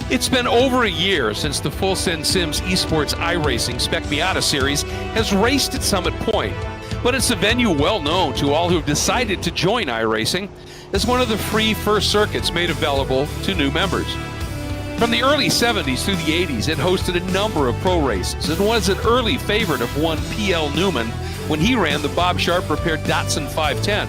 It's been over a year since the Full Send Sims Esports iRacing Spec Miata series has raced at Summit Point, but it's a venue well known to all who have decided to join iRacing as one of the free first circuits made available to new members. From the early 70s through the 80s, it hosted a number of pro races and was an early favorite of one P.L. Newman when he ran the Bob Sharp repaired Datsun 510.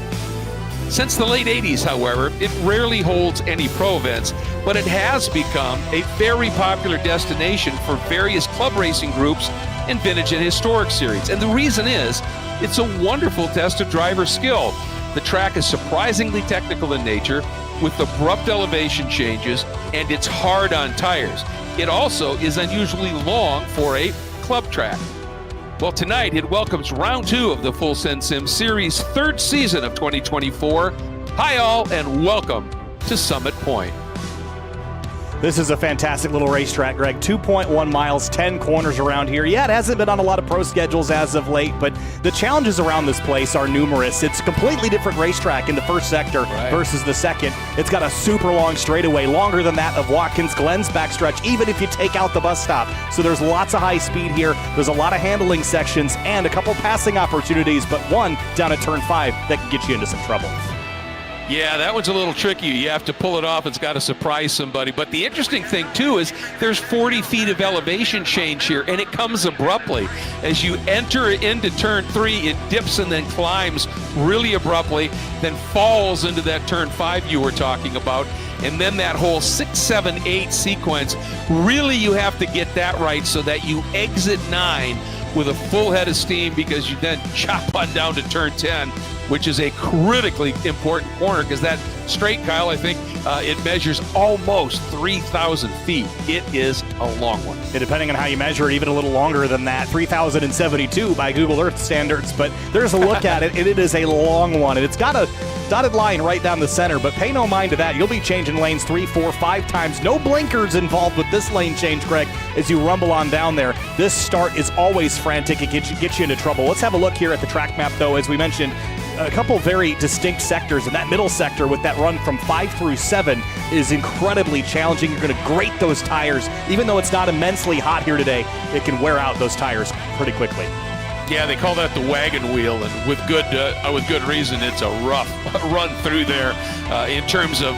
Since the late 80s, however, it rarely holds any pro events, but it has become a very popular destination for various club racing groups and vintage and historic series. And the reason is, it's a wonderful test of driver skill. The track is surprisingly technical in nature, with abrupt elevation changes, and it's hard on tires. It also is unusually long for a club track. Well, tonight it welcomes round 2 of the Full Send Sim Series' 3rd season of 2024. Hi all, and welcome to Summit Point. This is a fantastic little racetrack, Greg. 2.1 miles, 10 corners around here. Yeah, it hasn't been on a lot of pro schedules as of late, but the challenges around this place are numerous. It's a completely different racetrack in the first sector versus the second. It's got a super long straightaway, longer than that of Watkins Glen's backstretch, even if you take out the bus stop. So there's lots of high speed here. There's a lot of handling sections and a couple passing opportunities, but one down at turn 5 that can get you into some trouble. Yeah, that one's a little tricky. You have to pull it off. It's got to surprise somebody. But the interesting thing, too, is there's 40 feet of elevation change here, and it comes abruptly. As you enter into turn 3, it dips and then climbs really abruptly, then falls into that turn 5 you were talking about. And then that whole 6, 7, 8 sequence, really you have to get that right so that you exit 9 with a full head of steam, because you then chop on down to turn 10, which is a critically important corner, because that straight, Kyle, I think it measures almost 3,000 feet. It is a long one. And depending on how you measure it, even a little longer than that, 3,072 by Google Earth standards. But there's a look at it, and it is a long one. And it's got a dotted line right down the center, but pay no mind to that. You'll be changing lanes 3, 4, 5 times. No blinkers involved with this lane change, Greg, as you rumble on down there. This start is always frantic. It gets you into trouble. Let's have a look here at the track map, though. As we mentioned, a couple very distinct sectors, and that middle sector with that run from 5 through 7 is incredibly challenging. You're going to grate those tires. Even though it's not immensely hot here today, it can wear out those tires pretty quickly. Yeah, they call that the wagon wheel, and with good reason. It's a rough run through there in terms of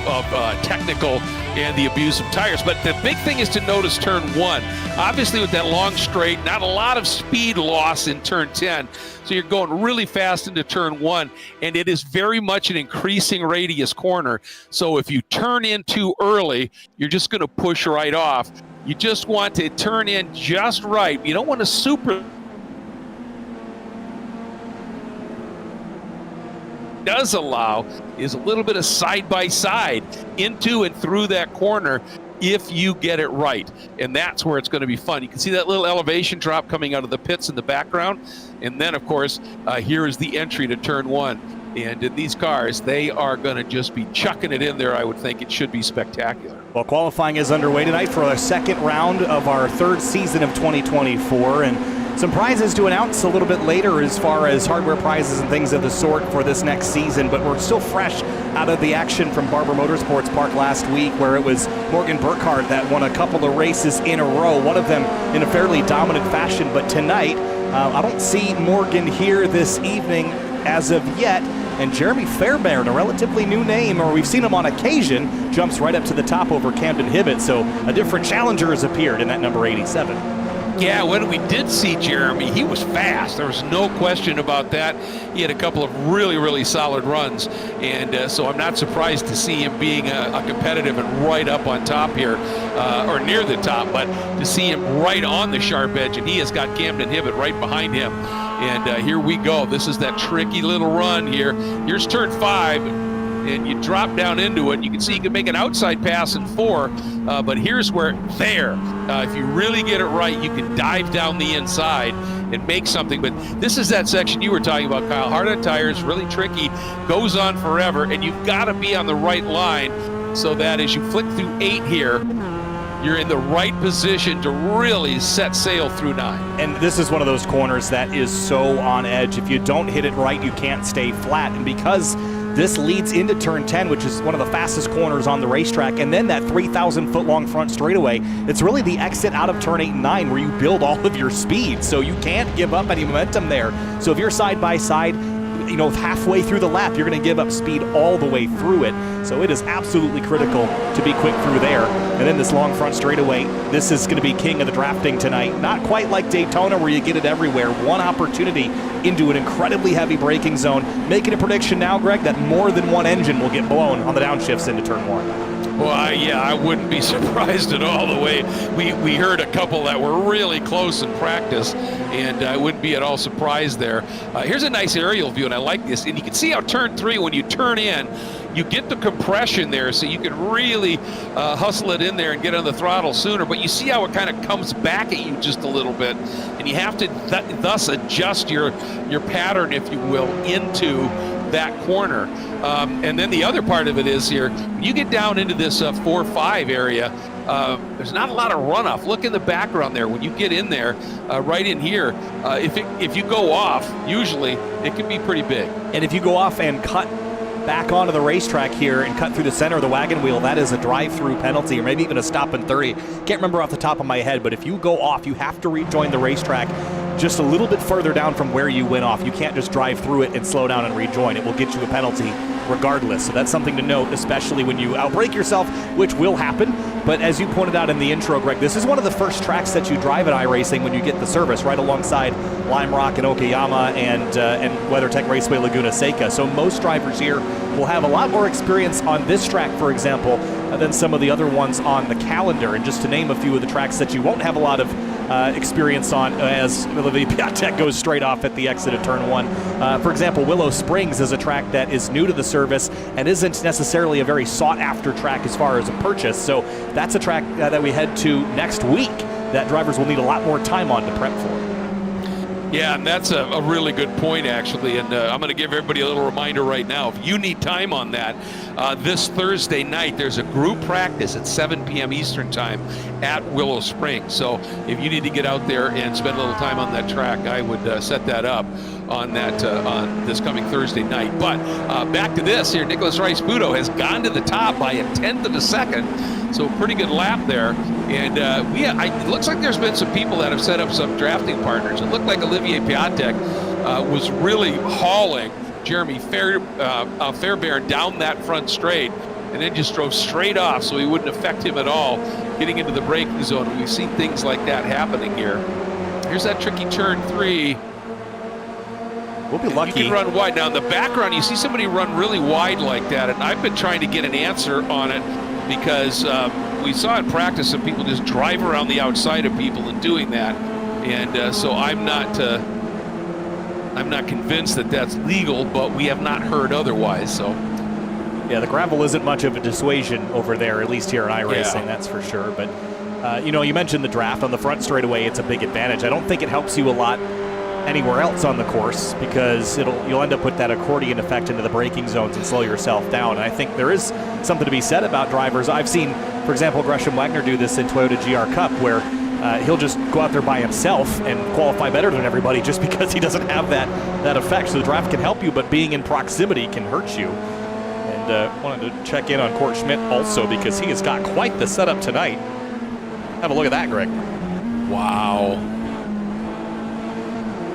technical and the abuse of tires. But the big thing is to notice turn 1. Obviously, with that long straight, not a lot of speed loss in turn 10. So you're going really fast into turn 1, and it is very much an increasing radius corner. So if you turn in too early, you're just going to push right off. You just want to turn in just right. You don't want to super does allow is a little bit of side-by-side into and through that corner if you get it right, and that's where it's going to be fun. You can see that little elevation drop coming out of the pits in the background, and then of course here is the entry to turn 1, and in these cars they are going to just be chucking it in there. I would think it should be spectacular. Well, qualifying is underway tonight for a second round of our 3rd season of 2024, and some prizes to announce a little bit later as far as hardware prizes and things of the sort for this next season, but we're still fresh out of the action from Barber Motorsports Park last week, where it was Morgan Burkhardt that won a couple of races in a row, one of them in a fairly dominant fashion. But tonight, I don't see Morgan here this evening as of yet, and Jeremy Fairbairn, a relatively new name, or we've seen him on occasion, jumps right up to the top over Camden Hibbett, so a different challenger has appeared in that number 87. Yeah, when we did see Jeremy, he was fast. There was no question about that. He had a couple of really, really solid runs, and so I'm not surprised to see him being a competitive and right up on top here, or near the top, but to see him right on the sharp edge, and he has got Camden Hibbett right behind him. And here we go. This is that tricky little run here. Here's turn 5. And you drop down into it. You can see you can make an outside pass in 4, but here's where if you really get it right, you can dive down the inside and make something. But this is that section you were talking about, Kyle. Hard on tires, really tricky, goes on forever, and you've got to be on the right line so that as you flick through 8 here, you're in the right position to really set sail through 9. And this is one of those corners that is so on edge. If you don't hit it right, you can't stay flat. And because This leads into turn 10, which is one of the fastest corners on the racetrack, and then that 3,000-foot-long front straightaway. It's really the exit out of turn 8 and 9 where you build all of your speed, so you can't give up any momentum there. So if you're side by side, halfway through the lap, you're going to give up speed all the way through it. So it is absolutely critical to be quick through there. And then this long front straightaway, this is going to be king of the drafting tonight. Not quite like Daytona where you get it everywhere. One opportunity into an incredibly heavy braking zone. Making a prediction now, Greg, that more than one engine will get blown on the downshifts into turn 1. Well, I wouldn't be surprised at all the way we heard a couple that were really close in practice, and I wouldn't be at all surprised there. Here's a nice aerial view, and I like this. And you can see how turn 3, when you turn in, you get the compression there, so you can really hustle it in there and get on the throttle sooner. But you see how it kind of comes back at you just a little bit, and you have to thus adjust your pattern, if you will, into that corner. And then the other part of it is here, when you get down into this 4-5 area, there's not a lot of runoff. Look in the background there. When you get in there, right in here, if you go off, usually it can be pretty big. And if you go off and cut back onto the racetrack here and cut through the center of the wagon wheel, that is a drive-through penalty, or maybe even a stop in 30. Can't remember off the top of my head, but if you go off, you have to rejoin the racetrack just a little bit further down from where you went off. You can't just drive through it and slow down and rejoin. It will get you a penalty regardless. So that's something to note, especially when you outbrake yourself, which will happen. But as you pointed out in the intro, Greg, this is one of the first tracks that you drive at iRacing when you get the service, right alongside Lime Rock and Okayama and WeatherTech Raceway Laguna Seca. So most drivers here will have a lot more experience on this track, for example, than some of the other ones on the calendar. And just to name a few of the tracks that you won't have a lot of experience on, as the Miata goes straight off at the exit of turn 1. For example, Willow Springs is a track that is new to the service and isn't necessarily a very sought-after track as far as a purchase. So that's a track that we head to next week that drivers will need a lot more time on to prep for. Yeah, and that's a really good point, actually. And I'm going to give everybody a little reminder right now. If you need time on that, this Thursday night, there's a group practice at 7 p.m. Eastern time at Willow Springs. So if you need to get out there and spend a little time on that track, I would set that up on that on this coming Thursday night. But back to this here, Nicholas Rice-Budo has gone to the top by a tenth of a second. So a pretty good lap there. And it looks like there's been some people that have set up some drafting partners. It looked like Olivier Piatek was really hauling Jeremy Fairbairn down that front straight and then just drove straight off so he wouldn't affect him at all getting into the braking zone. And we've seen things like that happening here. Here's that tricky turn 3. We'll be lucky. You can run wide. Now in the background, you see somebody run really wide like that, and I've been trying to get an answer on it because we saw in practice some people just drive around the outside of people and doing that, and so I'm not convinced that that's legal, but we have not heard otherwise. So yeah, the gravel isn't much of a dissuasion over there, at least here in iRacing, that's for sure. But you mentioned the draft on the front straightaway. It's a big advantage. I don't think it helps you a lot anywhere else on the course because you'll end up with that accordion effect into the braking zones and slow yourself down. And I think there is something to be said about drivers. I've seen, for example, Gresham Wagner do this in Toyota GR Cup where he'll just go out there by himself and qualify better than everybody just because he doesn't have that effect. So the draft can help you, but being in proximity can hurt you. And wanted to check in on Court Schmidt also because he has got quite the setup tonight. Have a look at that, Greg. Wow.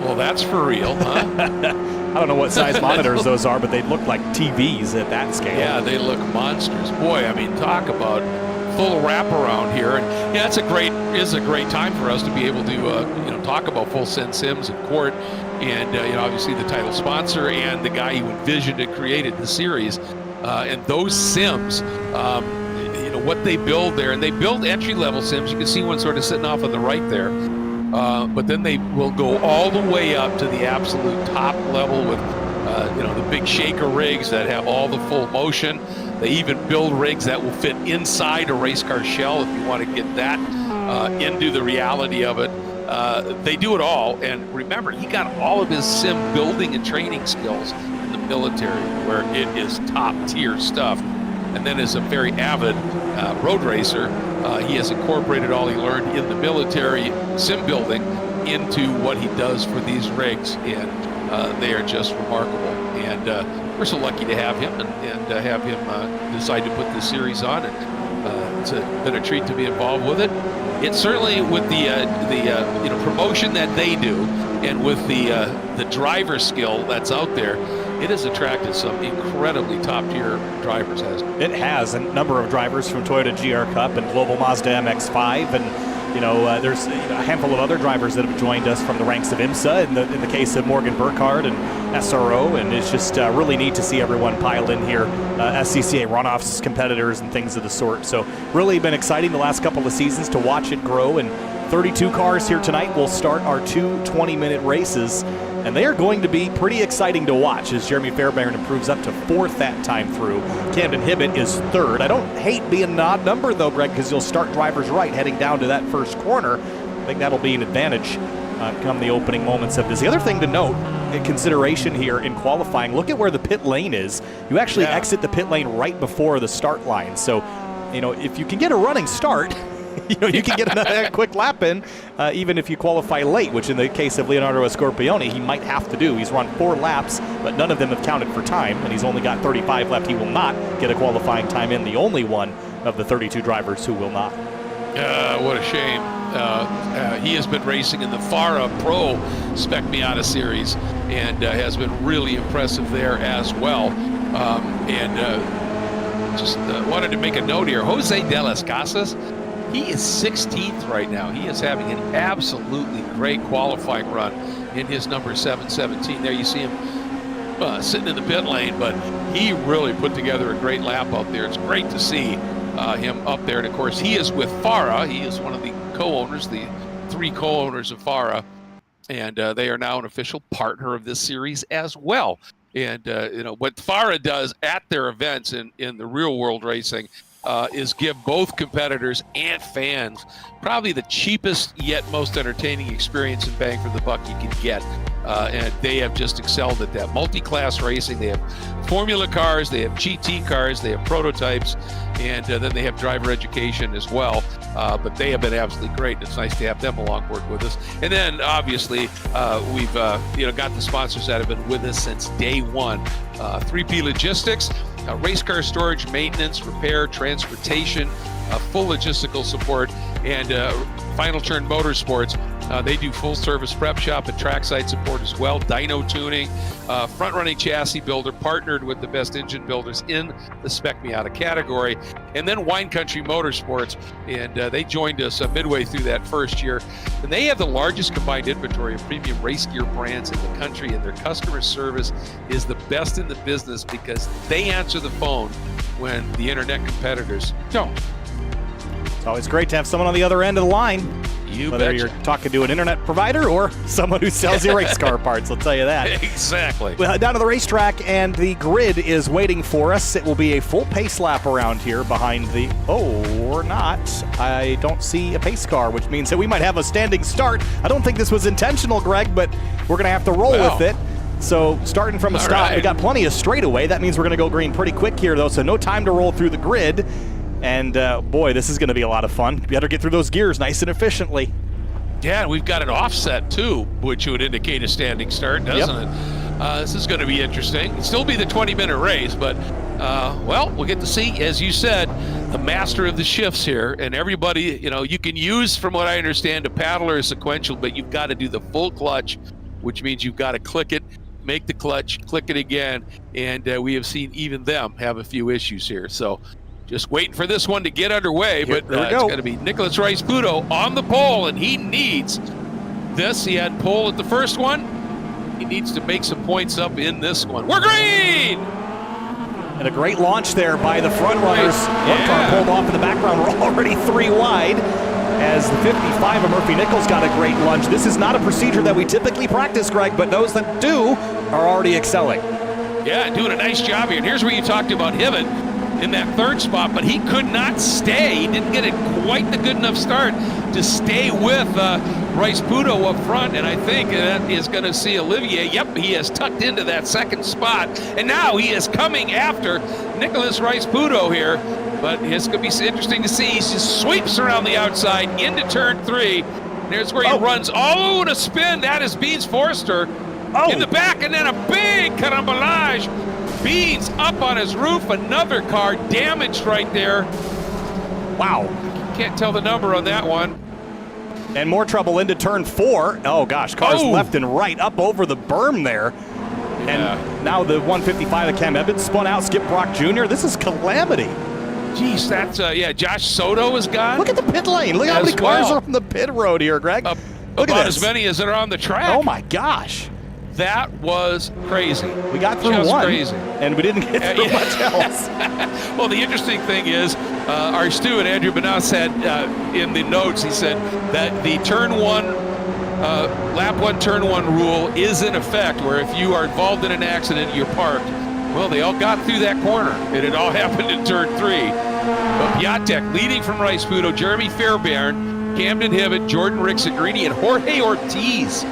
Well, that's for real, huh? I don't know what size monitors those are, but they look like TVs at that scale. Yeah, they look monstrous. Boy, I mean, talk about full wraparound here. And yeah, it's a great time for us to be able to talk about Full Send Sims and Court, and obviously the title sponsor and the guy who envisioned and created the series, and those sims. What they build there, and they build entry-level sims. You can see one sort of sitting off on the right there. But then they will go all the way up to the absolute top level with, the big shaker rigs that have all the full motion. They even build rigs that will fit inside a race car shell if you want to get that into the reality of it. They do it all. And remember, he got all of his sim building and training skills in the military, where it is top-tier stuff. And then as a very avid road racer, he has incorporated all he learned in the military sim building into what he does for these rigs. And they are just remarkable. And we're so lucky to have him and have him decide to put this series on. And it's been a treat to be involved with it. It's certainly with the promotion that they do, and with the driver skill that's out there, it has attracted some incredibly top-tier drivers, hasn't it? It has. A number of drivers from Toyota GR Cup and Global Mazda MX-5, and there's a handful of other drivers that have joined us from the ranks of IMSA in the case of Morgan Burkhardt and SRO, and it's just really neat to see everyone pile in here, SCCA runoffs, competitors, and things of the sort. So really been exciting the last couple of seasons to watch it grow, and 32 cars here tonight will start our two 20-minute races, and they are going to be pretty exciting to watch as Jeremy Fairbairn improves up to 4th that time through. Camden Hibbett is 3rd. I don't hate being an odd number, though, Greg, because you'll start drivers right heading down to that first corner. I think that'll be an advantage come the opening moments of this. The other thing to note in consideration here in qualifying, look at where the pit lane is. You actually exit the pit lane right before the start line. So, if you can get a running start, you can get a quick lap in, even if you qualify late, which in the case of Leonardo Scorpione, he might have to do. He's run 4 laps, but none of them have counted for time, and he's only got 35 left. He will not get a qualifying time in, the only one of the 32 drivers who will not. What a shame. He has been racing in the FARA Pro Spec Miata series and has been really impressive there as well. Just wanted to make a note here. Jose de las Casas, he is 16th right now. He is having an absolutely great qualifying run in his number 717. There you see him sitting in the pit lane, but he really put together a great lap out there. It's great to see him up there. And of course, he is with FARA. He is one of the co-owners, the 3 co-owners of FARA, and they are now an official partner of this series as well. And what FARA does at their events in the real world racing is give both competitors and fans probably the cheapest yet most entertaining experience and bang for the buck you can get. And they have just excelled at that. Multi-class racing, they have formula cars, they have GT cars, they have prototypes, and then they have driver education as well. But they have been absolutely great. It's nice to have them along board with us. And then obviously we've got the sponsors that have been with us since day one. 3P Logistics, race car storage, maintenance, repair, transportation, full logistical support, and Final Turn Motorsports. They do full service prep shop and trackside support as well. Dyno tuning, front running chassis builder, partnered with the best engine builders in the Spec Miata category. And then Wine Country Motorsports, and they joined us midway through that first year. And they have the largest combined inventory of premium race gear brands in the country, and their customer service is the best in the business because they answer the phone when the internet competitors don't. It's always great to have someone on the other end of the line. Whether betcha. You're talking to an internet provider or someone who sells you race car parts, I'll tell you that. Exactly. Well, down to the racetrack, and the grid is waiting for us. It will be a full pace lap around here behind the... or not. I don't see a pace car, which means that we might have a standing start. I don't think this was intentional, Greg, but we're going to have to roll with it. So starting from a stop, we got plenty of straightaway. That means we're going to go green pretty quick here, though, so no time to roll through the grid. And, boy, this is going to be a lot of fun. You better get through those gears nice and efficiently. Yeah, and we've got an offset, too, which would indicate a standing start, doesn't it? This is going to be interesting. It'll still be the 20-minute race, but, well, we'll get to see, as you said, the master of the shifts here. And everybody, you can use, from what I understand, a paddle or a sequential, but you've got to do the full clutch, which means you've got to click it, make the clutch, click it again. And we have seen even them have a few issues here. So just waiting for this one to get underway, but it's going to be Nicholas Rice-Puto on the pole, and he needs this. He had pole at the first one. He needs to make some points up in this one. We're green! And a great launch there by the front runners. One car pulled off in the background. We're already 3 wide as the 55 of Murphy Nichols got a great lunge. This is not a procedure that we typically practice, Greg, but those that do are already excelling. Yeah, doing a nice job here. And here's where you talked about Hibbett in that third spot, but he could not stay. He didn't get it quite the good enough start to stay with Rice-Puto up front, and I think that is going to see Olivier. Yep, he has tucked into that second spot, and now he is coming after Nicholas Rice-Puto here, but it's going to be interesting to see. He just sweeps around the outside into turn 3. There's where he runs. Oh, and a spin. That is Beans Forster. in the back, and then a big carambolage. Beans up on his roof. Another car damaged right there. Wow. Can't tell the number on that one. And more trouble into turn 4. Oh, gosh, cars left and right up over the berm there. Yeah. And now the 155 of Cam Evans spun out, Skip Brock Jr. This is calamity. Geez, that's, Josh Soto is gone. Look at the pit lane. Look how many cars are on the pit road here, Greg. Look at about this. as many as are on the track. Oh, my gosh. That was crazy. We got through Just one, crazy. and we didn't get through much else. Well, the interesting thing is, our steward, Andrew Benas, said in the notes, he said that the lap 1, turn 1 rule is in effect, where if you are involved in an accident, you're parked. Well, they all got through that corner, and it all happened in turn 3. But Piatek leading from Rice Pudo, Jeremy Fairbairn, Camden Hibbett, Jordan Rixagrini, and Jorge Ortiz,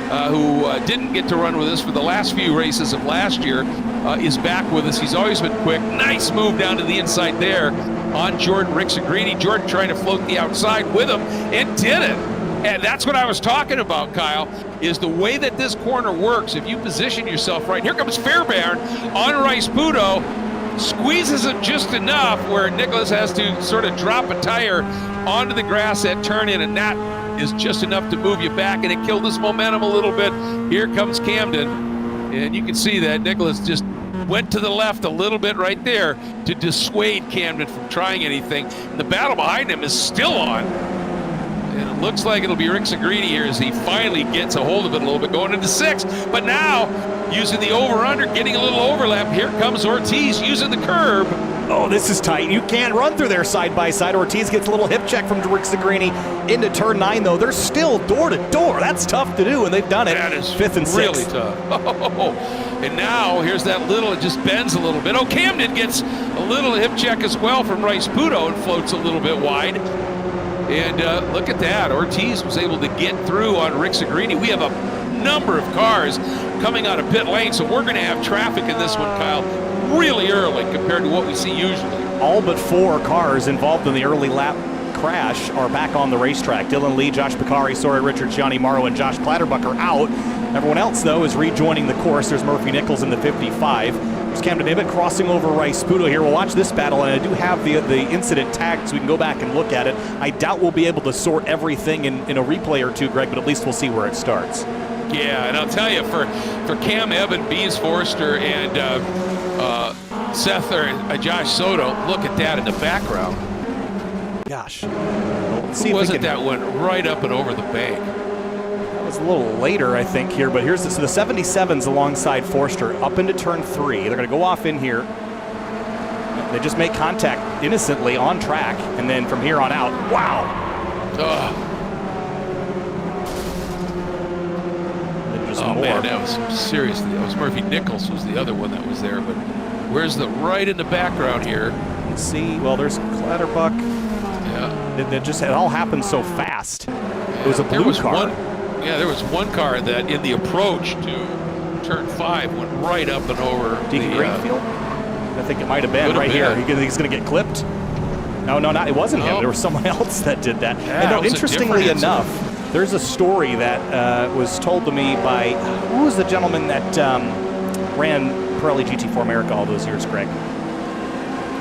who didn't get to run with us for the last few races of last year, is back with us. He's always been quick. Nice move down to the inside there on Jordan Rixagrini. Jordan trying to float the outside with him and did it. And that's what I was talking about, Kyle, is the way that this corner works. If you position yourself right, here comes Fairbairn on Rice Pudo, squeezes him just enough where Nicholas has to sort of drop a tire onto the grass at turn in, and that is just enough to move you back, and it killed his momentum a little bit. Here comes Camden, and you can see that Nicholas just went to the left a little bit right there to dissuade Camden from trying anything. And the battle behind him is still on, and it looks like it'll be Rixagrini here as he finally gets a hold of it a little bit going into 6. But now, using the over-under, getting a little overlap, here comes Ortiz using the curb. Oh, this is tight. You can't run through there side by side. Ortiz gets a little hip check from Rixagrini into turn 9, though. They're still door to door. That's tough to do, and they've done it. That is 5th and 6th. Really tough. Oh, and now here's that little, it just bends a little bit. Oh, Camden gets a little hip check as well from Rice Pudo and floats a little bit wide. And look at that. Ortiz was able to get through on Rixagrini. We have a number of cars coming out of pit lane, so we're going to have traffic in this one, Kyle, really early compared to what we see usually. All but 4 cars involved in the early lap crash are back on the racetrack. Dylan Lee, Josh Beccari, Sori Richards, Johnny Morrow, and Josh Clatterbuck are out. Everyone else, though, is rejoining the course. There's Murphy Nichols in the 55. There's Camden Hibbett crossing over Rice Pudo here. We'll watch this battle, and I do have the incident tagged so we can go back and look at it. I doubt we'll be able to sort everything in a replay or two, Greg, but at least we'll see where it starts. Yeah, and I'll tell you, for Cam Evan, Bees Forrester, and Seth or Josh Soto, look at that in the background. Gosh. Let's see Who was it that went right up and over the bank? That was a little later, I think, here, but here's so the 77's alongside Forster up into turn 3. They're going to go off in here. They just make contact innocently on track, and then from here on out, wow. Oh, man, that was seriously, that was Murphy Nichols was the other one that was there, but where's the right in the background here? Let's see, well, there's Clatterbuck. Yeah. It all happened so fast. Yeah, it was a blue car. There was one car that in the approach to turn 5 went right up and over Deacon Greenfield? I think it might have been right here. He's going to get clipped? No, it wasn't him. There was someone else that did that. Yeah, and no, interestingly enough, there's a story that was told to me by, who was the gentleman that ran Pirelli GT4 America all those years, Greg?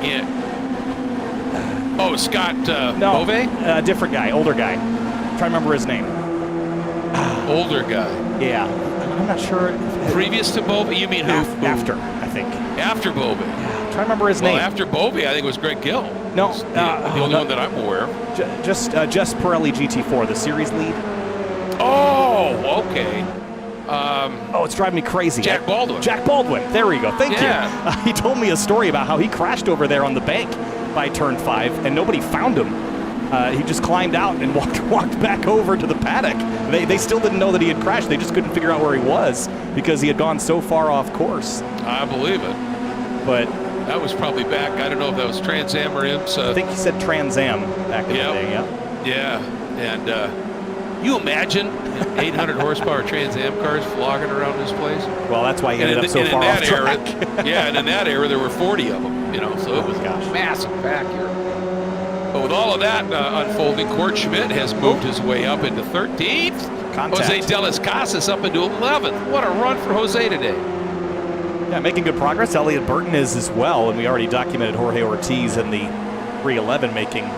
Yeah. Oh, Scott Bove? Different guy, older guy. I'm trying to remember his name. Older guy. Yeah. I'm not sure. Previous to Bove? You mean who? After, I think. After Bove. Yeah. I'm trying to remember his name. After Bove, I think it was Greg Gill. No. The only one that I'm aware of. Just Pirelli GT4, the series lead. Oh, okay. It's driving me crazy. Jack Baldwin. Jack Baldwin. There we go. Thank you. He told me a story about how he crashed over there on the bank by turn 5, and nobody found him. He just climbed out and walked back over to the paddock. They still didn't know that he had crashed. They just couldn't figure out where he was because he had gone so far off course. I believe it. But that was probably back, I don't know if that was Trans Am or IMSA. I think he said Trans Am back in the day, Yeah, and you imagine 800 horsepower Trans Am cars flogging around this place? Well, that's why he ended up so far off track. And in that era, there were 40 of them, so it was a massive pack here. But with all of that unfolding, Court Schmidt has moved his way up into 13th. contact. Jose De Las Casas up into 11th. What a run for Jose today. Yeah, making good progress. Elliott Burton is as well, and we already documented Jorge Ortiz in the 311 making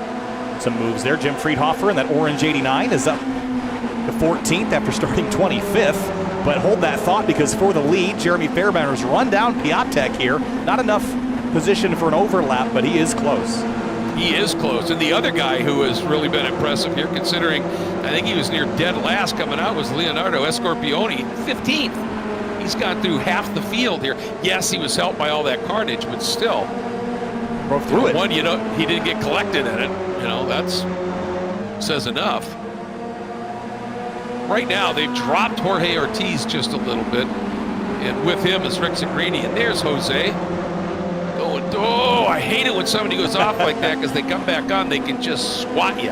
some moves there. Jim Friedhofer in that orange 89 is up to 14th after starting 25th. But hold that thought, because for the lead, Jeremy Fairbanner's run down Piatek here. Not enough position for an overlap, but he is close. He is close. And the other guy who has really been impressive here, considering I think he was near dead last coming out, was Leonardo Escorpioni, 15th. He's gone through half the field here. Yes, he was helped by all that carnage, but still. Broke through it. One, he didn't get collected in it. That's says enough. Right now, they've dropped Jorge Ortiz just a little bit. And with him is Rick Zagrini. And there's Jose. Oh, I hate it when somebody goes off like that, because they come back on, they can just swat you.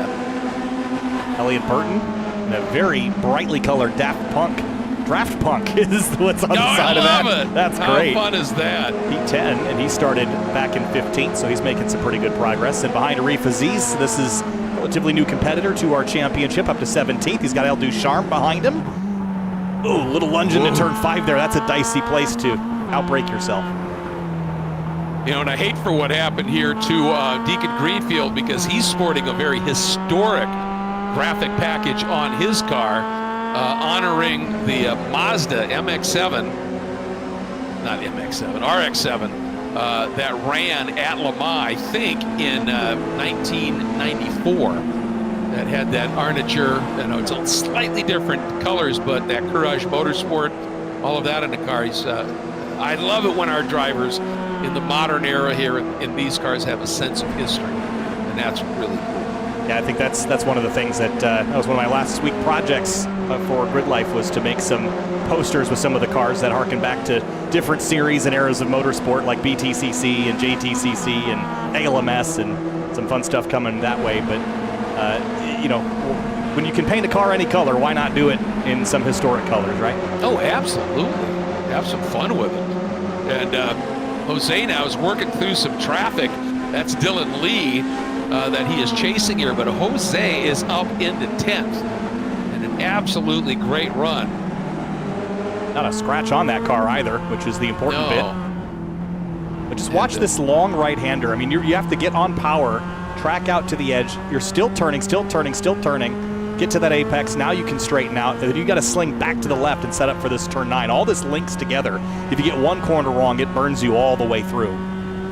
Elliott Burton in a very brightly colored Daft Punk. Draft Punk is what's on the side of that. I love it. That's great. How fun is that? P10, and he started back in 15th, so he's making some pretty good progress. And behind Arif Aziz, this is a relatively new competitor to our championship, up to 17th. He's got El Ducharme behind him. Ooh, little lunge into turn 5 there. That's a dicey place to outbreak yourself. And I hate for what happened here to Deacon Greenfield, because he's sporting a very historic graphic package on his car, honoring the Mazda MX-7, not MX-7, RX-7, that ran at Le Mans, I think, in 1994. That had that armature, it's all slightly different colors, but that Courage Motorsport, all of that in the car. I love it when our drivers in the modern era here in these cars have a sense of history, and that's really cool. Yeah, I think that's one of the things that was one of my last week projects for Grid Life, was to make some posters with some of the cars that harken back to different series and eras of motorsport, like BTCC and JTCC and ALMS, and some fun stuff coming that way. But when you can paint a car any color, why not do it in some historic colors, right? Oh, absolutely. Have some fun with it. And Jose now is working through some traffic. That's Dylan Lee that he is chasing here, but Jose is up into 10th. And an absolutely great run. Not a scratch on that car either, which is the important bit. But just watch this long right-hander. I mean, you have to get on power, track out to the edge. You're still turning, get to that apex. Now you can straighten out. And then you got to sling back to the left and set up for this turn 9. All this links together. If you get one corner wrong, it burns you all the way through.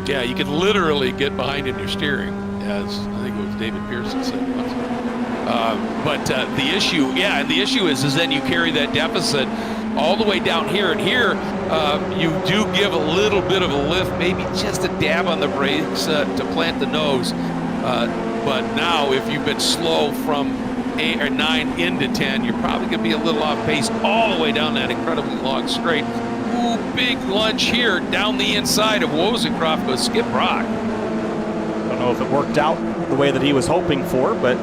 Yeah, you can literally get behind in your steering, as I think it was David Pearson said once. But the issue is then you carry that deficit all the way down here. And here you do give a little bit of a lift, maybe just a dab on the brakes to plant the nose. But now if you've been slow from 8 or 9 into 10, you're probably going to be a little off pace all the way down that incredibly long straight. Ooh, big lunge here down the inside of Wozencroft goes Skip Rock. Don't know if it worked out the way that he was hoping for, but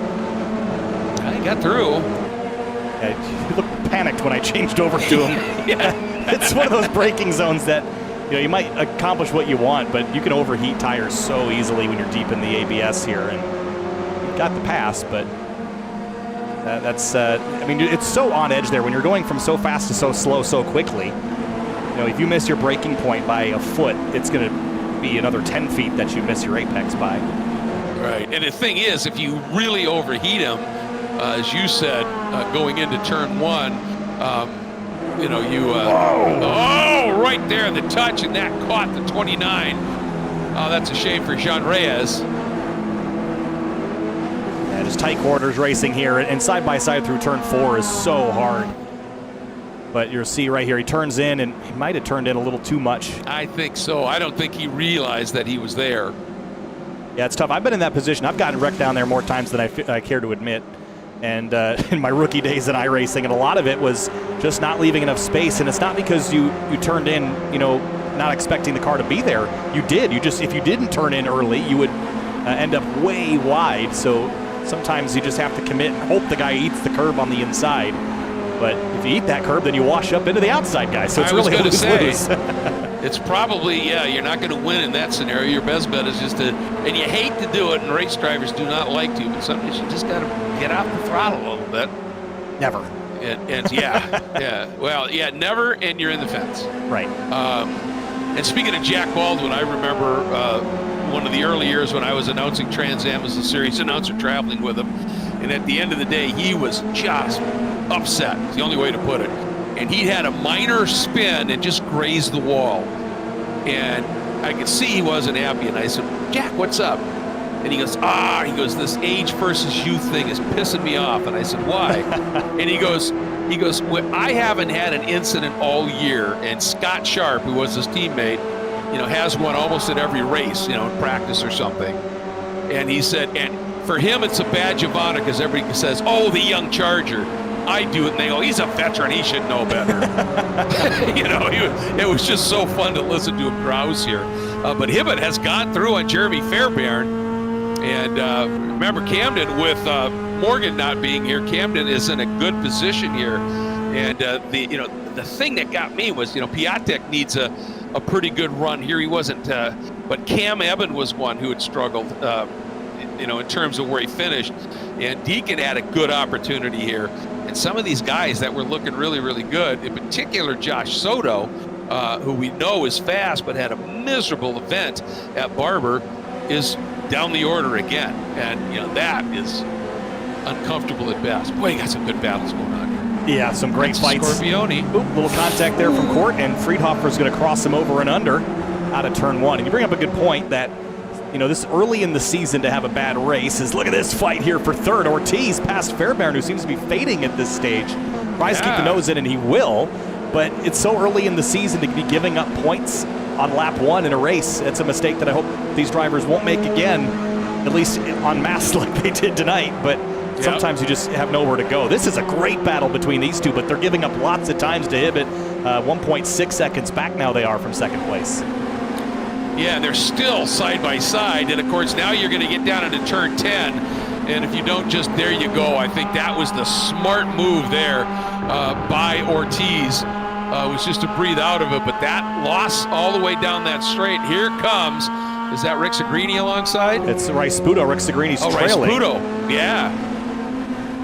he got through. Yeah, he looked panicked when I changed over to him. Yeah. It's one of those braking zones that you might accomplish what you want, but you can overheat tires so easily when you're deep in the ABS here. And you got the pass, but it's so on edge there when you're going from so fast to so slow so quickly. If you miss your braking point by a foot, it's going to be another 10 feet that you miss your apex by. Right, and the thing is, if you really overheat them, as you said, going into turn 1, right there, the touch, and that caught the 29. Oh, that's a shame for Jean Reyes. Yeah, just tight quarters racing here, and side by side through turn 4 is so hard. But you'll see right here, he turns in, and he might have turned in a little too much. I think so. I don't think he realized that he was there. Yeah, it's tough. I've been in that position. I've gotten wrecked down there more times than I care to admit. And in my rookie days in iRacing, and a lot of it was just not leaving enough space. And it's not because you turned in, not expecting the car to be there. You did. If you didn't turn in early, you would end up way wide. So sometimes you just have to commit and hope the guy eats the curb on the inside. But if you eat that curb, then you wash up into the outside guy. So it's really a lose-lose. It's probably, you're not going to win in that scenario. Your best bet is just to, and you hate to do it, and race drivers do not like to, but sometimes you just got to get out the throttle a little bit. Never. And yeah. Well, yeah, never, and you're in the fence. Right. And speaking of Jack Baldwin, I remember one of the early years when I was announcing Trans Am as a series announcer, traveling with him. And at the end of the day, he was just upset. It's the only way to put it. And he had a minor spin and just grazed the wall. And I could see he wasn't happy. And I said, Jack, what's up? And he goes, this age versus youth thing is pissing me off. And I said, why? And he goes, well, I haven't had an incident all year. And Scott Sharp, who was his teammate, has one almost at every race, in practice or something. And he said, and for him, it's a badge of honor because everybody says, oh, the young Charger. I do it, and they go, he's a veteran, he should know better. It was just so fun to listen to him grouse here. But Hibbett has gone through on Jeremy Fairbairn. And remember, Camden, with Morgan not being here, Camden is in a good position here. And the thing that got me was, Piatek needs a pretty good run here. He wasn't, but Cam Eben was one who had struggled, in terms of where he finished. And Deacon had a good opportunity here. And some of these guys that were looking really, really good, in particular Josh Soto, who we know is fast but had a miserable event at Barber, is down the order again. And, that is uncomfortable at best. Boy, you got some good battles going on here. Yeah, some great fights. Scorpione. Oop, little contact there from Court, and Friedhofer's going to cross him over and under out of turn one. And you bring up a good point that, this early in the season to have a bad race is, look at this fight here for third. Ortiz past Fairbairn, who seems to be fading at this stage. Tries to keep the nose in, and he will, but it's so early in the season to be giving up points on lap one in a race. It's a mistake that I hope these drivers won't make again, at least en masse like they did tonight, but sometimes you just have nowhere to go. This is a great battle between these two, but they're giving up lots of times to Hibbett. 1.6 seconds back now they are from second place. Yeah, they're still side by side, and of course now you're going to get down into turn 10, and if you don't just, there you go. I think that was the smart move there by Ortiz, was just to breathe out of it, but that loss all the way down that straight. Here comes, is that Rick Segrini alongside? It's Rice-Puto. Rick Segrini's trailing. Rice-Puto, yeah.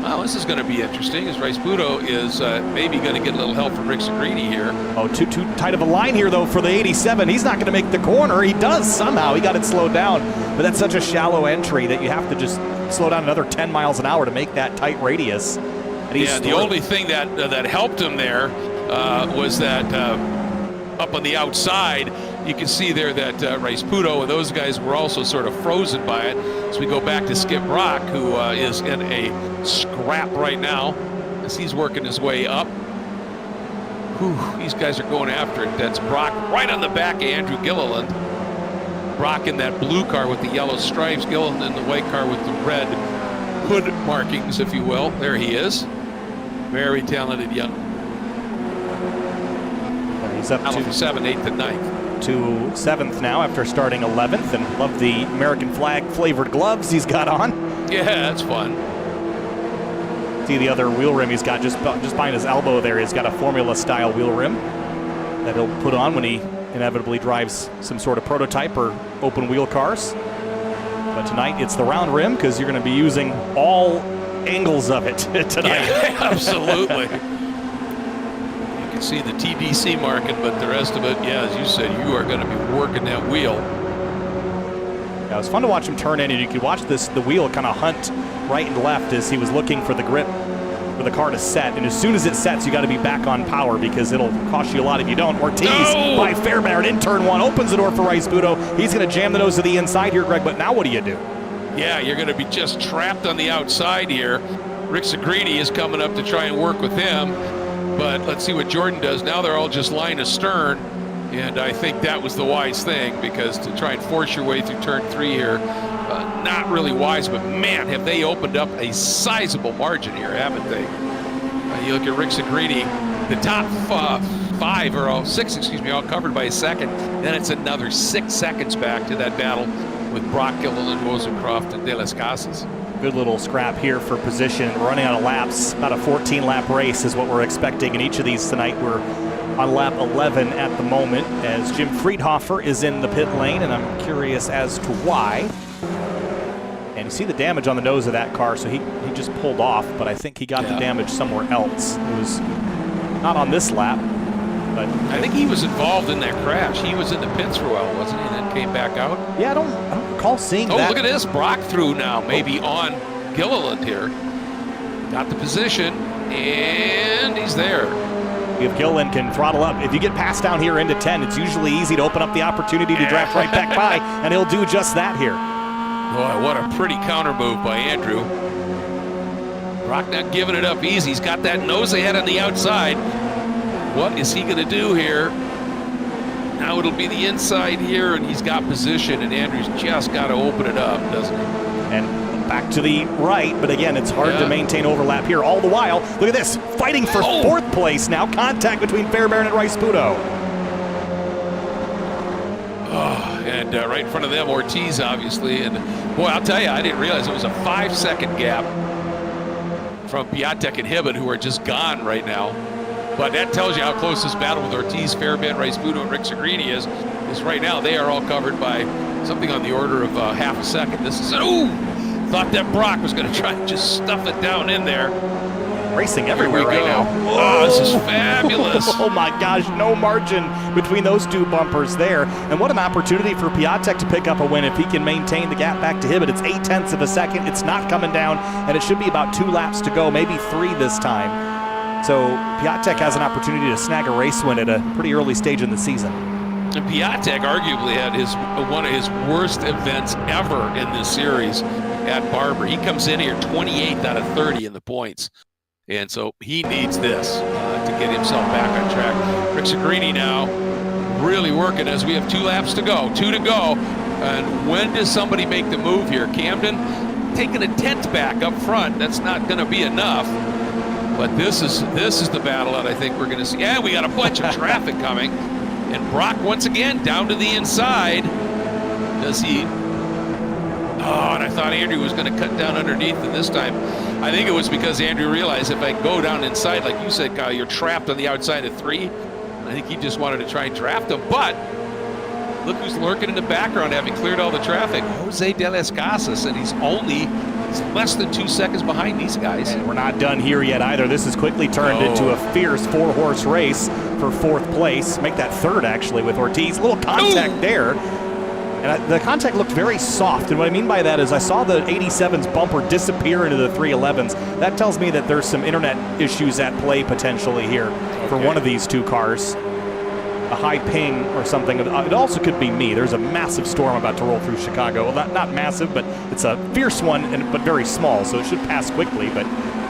Well, this is going to be interesting, as Rice-Puto is maybe going to get a little help from Rick Segrini here. Oh, too tight of a line here, though, for the 87. He's not going to make the corner. He does somehow. He got it slowed down. But that's such a shallow entry that you have to just slow down another 10 miles an hour to make that tight radius. And yeah, the only thing that helped him there was that up on the outside, you can see there that Rice-Puto and those guys were also sort of frozen by it. So we go back to Skip Brock, who is in a scrap right now as he's working his way up. Whew, these guys are going after it. That's Brock right on the back of Andrew Gilliland. Brock in that blue car with the yellow stripes, Gilliland in the white car with the red hood markings, if you will. There he is. Very talented young. He's up to 7th, 8th, and 9th. To 7th now after starting 11th, and love the American flag flavored gloves he's got on. Yeah, that's fun. See the other wheel rim he's got just behind his elbow there. He's got a Formula style wheel rim that he'll put on when he inevitably drives some sort of prototype or open wheel cars. But tonight it's the round rim because you're going to be using all angles of it tonight. Yeah, absolutely. See the TDC market, but the rest of it, yeah, as you said, you are going to be working that wheel. Yeah, it was fun to watch him turn in, and you could watch the wheel kind of hunt right and left as he was looking for the grip for the car to set. And as soon as it sets, you got to be back on power because it'll cost you a lot if you don't. Ortiz by Fairbairn in turn one opens the door for Rice-Puto. He's going to jam the nose to the inside here, Greg. But now what do you do? Yeah, you're going to be just trapped on the outside here. Rick Segrini is coming up to try and work with him. But let's see what Jordan does. Now they're all just line astern, and I think that was the wise thing because to try and force your way through turn 3 here, not really wise, but man, have they opened up a sizable margin here, haven't they? You look at Rick Segrini, the top 5 or all 6, excuse me, all covered by a second. Then it's another 6 seconds back to that battle with Brock Gilliland, Rosencroft, and De Las Casas. Good little scrap here for position. We're running out of laps. About a 14-lap race is what we're expecting in each of these tonight. We're on lap 11 at the moment as Jim Friedhofer is in the pit lane, and I'm curious as to why. And you see the damage on the nose of that car, so he just pulled off, but I think he got the damage somewhere else. It was not on this lap, but I think he was involved in that crash. He was in the pits for a while, wasn't he, and then came back out? Yeah, I don't recall seeing that. Oh, look at this. Brock through now, maybe on Gilliland here. Got the position, and he's there. If Gilliland can throttle up, if you get passed down here into 10, it's usually easy to open up the opportunity to draft right back by, and he'll do just that here. Boy, what a pretty counter move by Andrew. Brock not giving it up easy. He's got that nose ahead on the outside. What is he going to do here? Now it'll be the inside here, and he's got position, and Andrew's just got to open it up, doesn't he? And back to the right, but again, it's hard to maintain overlap here. All the while, look at this, fighting for fourth place now. Contact between Fairbairn and Rice-Puto. And right in front of them, Ortiz, obviously. And boy, I'll tell you, I didn't realize it was a 5-second gap from Piatek and Hibbett, who are just gone right now. But that tells you how close this battle with Ortiz, Fairbairn, Rice-Puto, and Rick Segrini is right now they are all covered by something on the order of half a second. This is, thought that Brock was going to try and just stuff it down in there. Racing everywhere right now. Oh, this is fabulous. Oh my gosh, no margin between those two bumpers there. And what an opportunity for Piatek to pick up a win if he can maintain the gap back to Hibbett. It's 0.8 of a second. It's not coming down, and it should be about 2 laps to go, maybe 3 this time. So Piatek has an opportunity to snag a race win at a pretty early stage in the season. And Piatek arguably had one of his worst events ever in this series at Barber. He comes in here 28th out of 30 in the points. And so he needs this to get himself back on track. Rick Segrini now really working as we have 2 laps to go, 2 to go. And when does somebody make the move here? Camden taking a 10th back up front. That's not going to be enough. But this is the battle that I think we're going to see. And we got a bunch of traffic coming. And Brock once again down to the inside. Does he? Oh, and I thought Andrew was going to cut down underneath, and this time I think it was because Andrew realized if I go down inside, like you said, Kyle, you're trapped on the outside of 3. I think he just wanted to try and draft him. But look who's lurking in the background, having cleared all the traffic. Jose De Las Casas, and he's less than 2 seconds behind these guys. And we're not done here yet either. This has quickly turned into a fierce 4-horse race for 4th place. Make that 3rd, actually, with Ortiz. A little contact there. And the contact looked very soft, and what I mean by that is I saw the 87's bumper disappear into the 311s. That tells me that there's some internet issues at play potentially here for one of these 2 cars. A high ping or something. It also could be me. There's a massive storm about to roll through Chicago. Well, not massive, but it's a fierce one, but very small, so it should pass quickly, but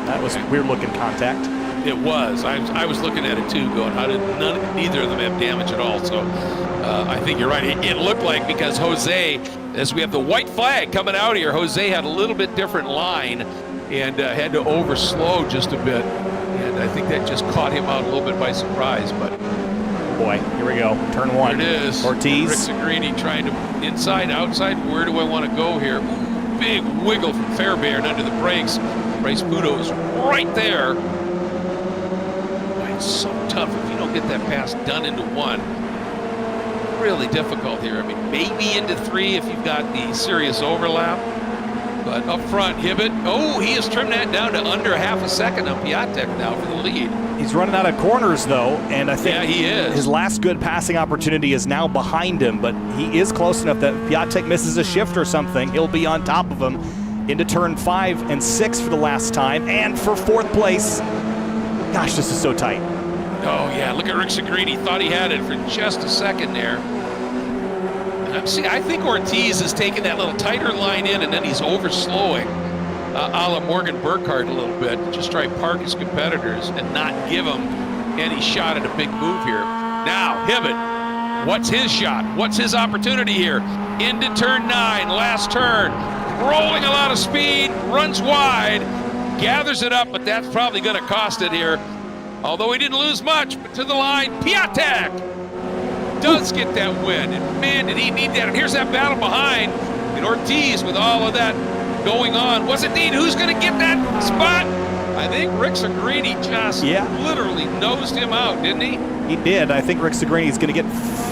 that was weird-looking contact. It was. I was looking at it too, going, how did neither of them have damage at all? So I think you're right. It looked like because Jose, as we have the white flag coming out here, Jose had a little bit different line and had to overslow just a bit. And I think that just caught him out a little bit by surprise. But boy, here we go. Turn 1. There it is. Ortiz. Rick Segrini trying to inside, outside. Where do I want to go here? Ooh, big wiggle from Fairbairn under the brakes. Rice-Puto is right there. It's so tough if you don't get that pass done into 1. Really difficult here. I mean, maybe into 3 if you've got the serious overlap. But up front, Hibbett, he has trimmed that down to under half a second on Piatek now for the lead. He's running out of corners, though, and I think he is. His last good passing opportunity is now behind him, but he is close enough that if Piatek misses a shift or something, he'll be on top of him into turn 5 and 6 for the last time, and for 4th place. Gosh, this is so tight. Oh, yeah, look at Rick Segrini. Thought he had it for just a second there. See, I think Ortiz is taking that little tighter line in, and then he's overslowing a la Morgan Burkhardt a little bit to just try to park his competitors and not give them any shot at a big move here. Now, Hibbett, what's his shot? What's his opportunity here? Into turn 9, last turn. Rolling a lot of speed, runs wide, gathers it up, but that's probably going to cost it here. Although he didn't lose much, but to the line, Piatek does get that win. And man, did he need that. And here's that battle behind. And Ortiz with all of that going on. What's it need? Who's going to get that spot? I think Rick Segrini just literally nosed him out, didn't he? He did. I think Rick Segrini is going to get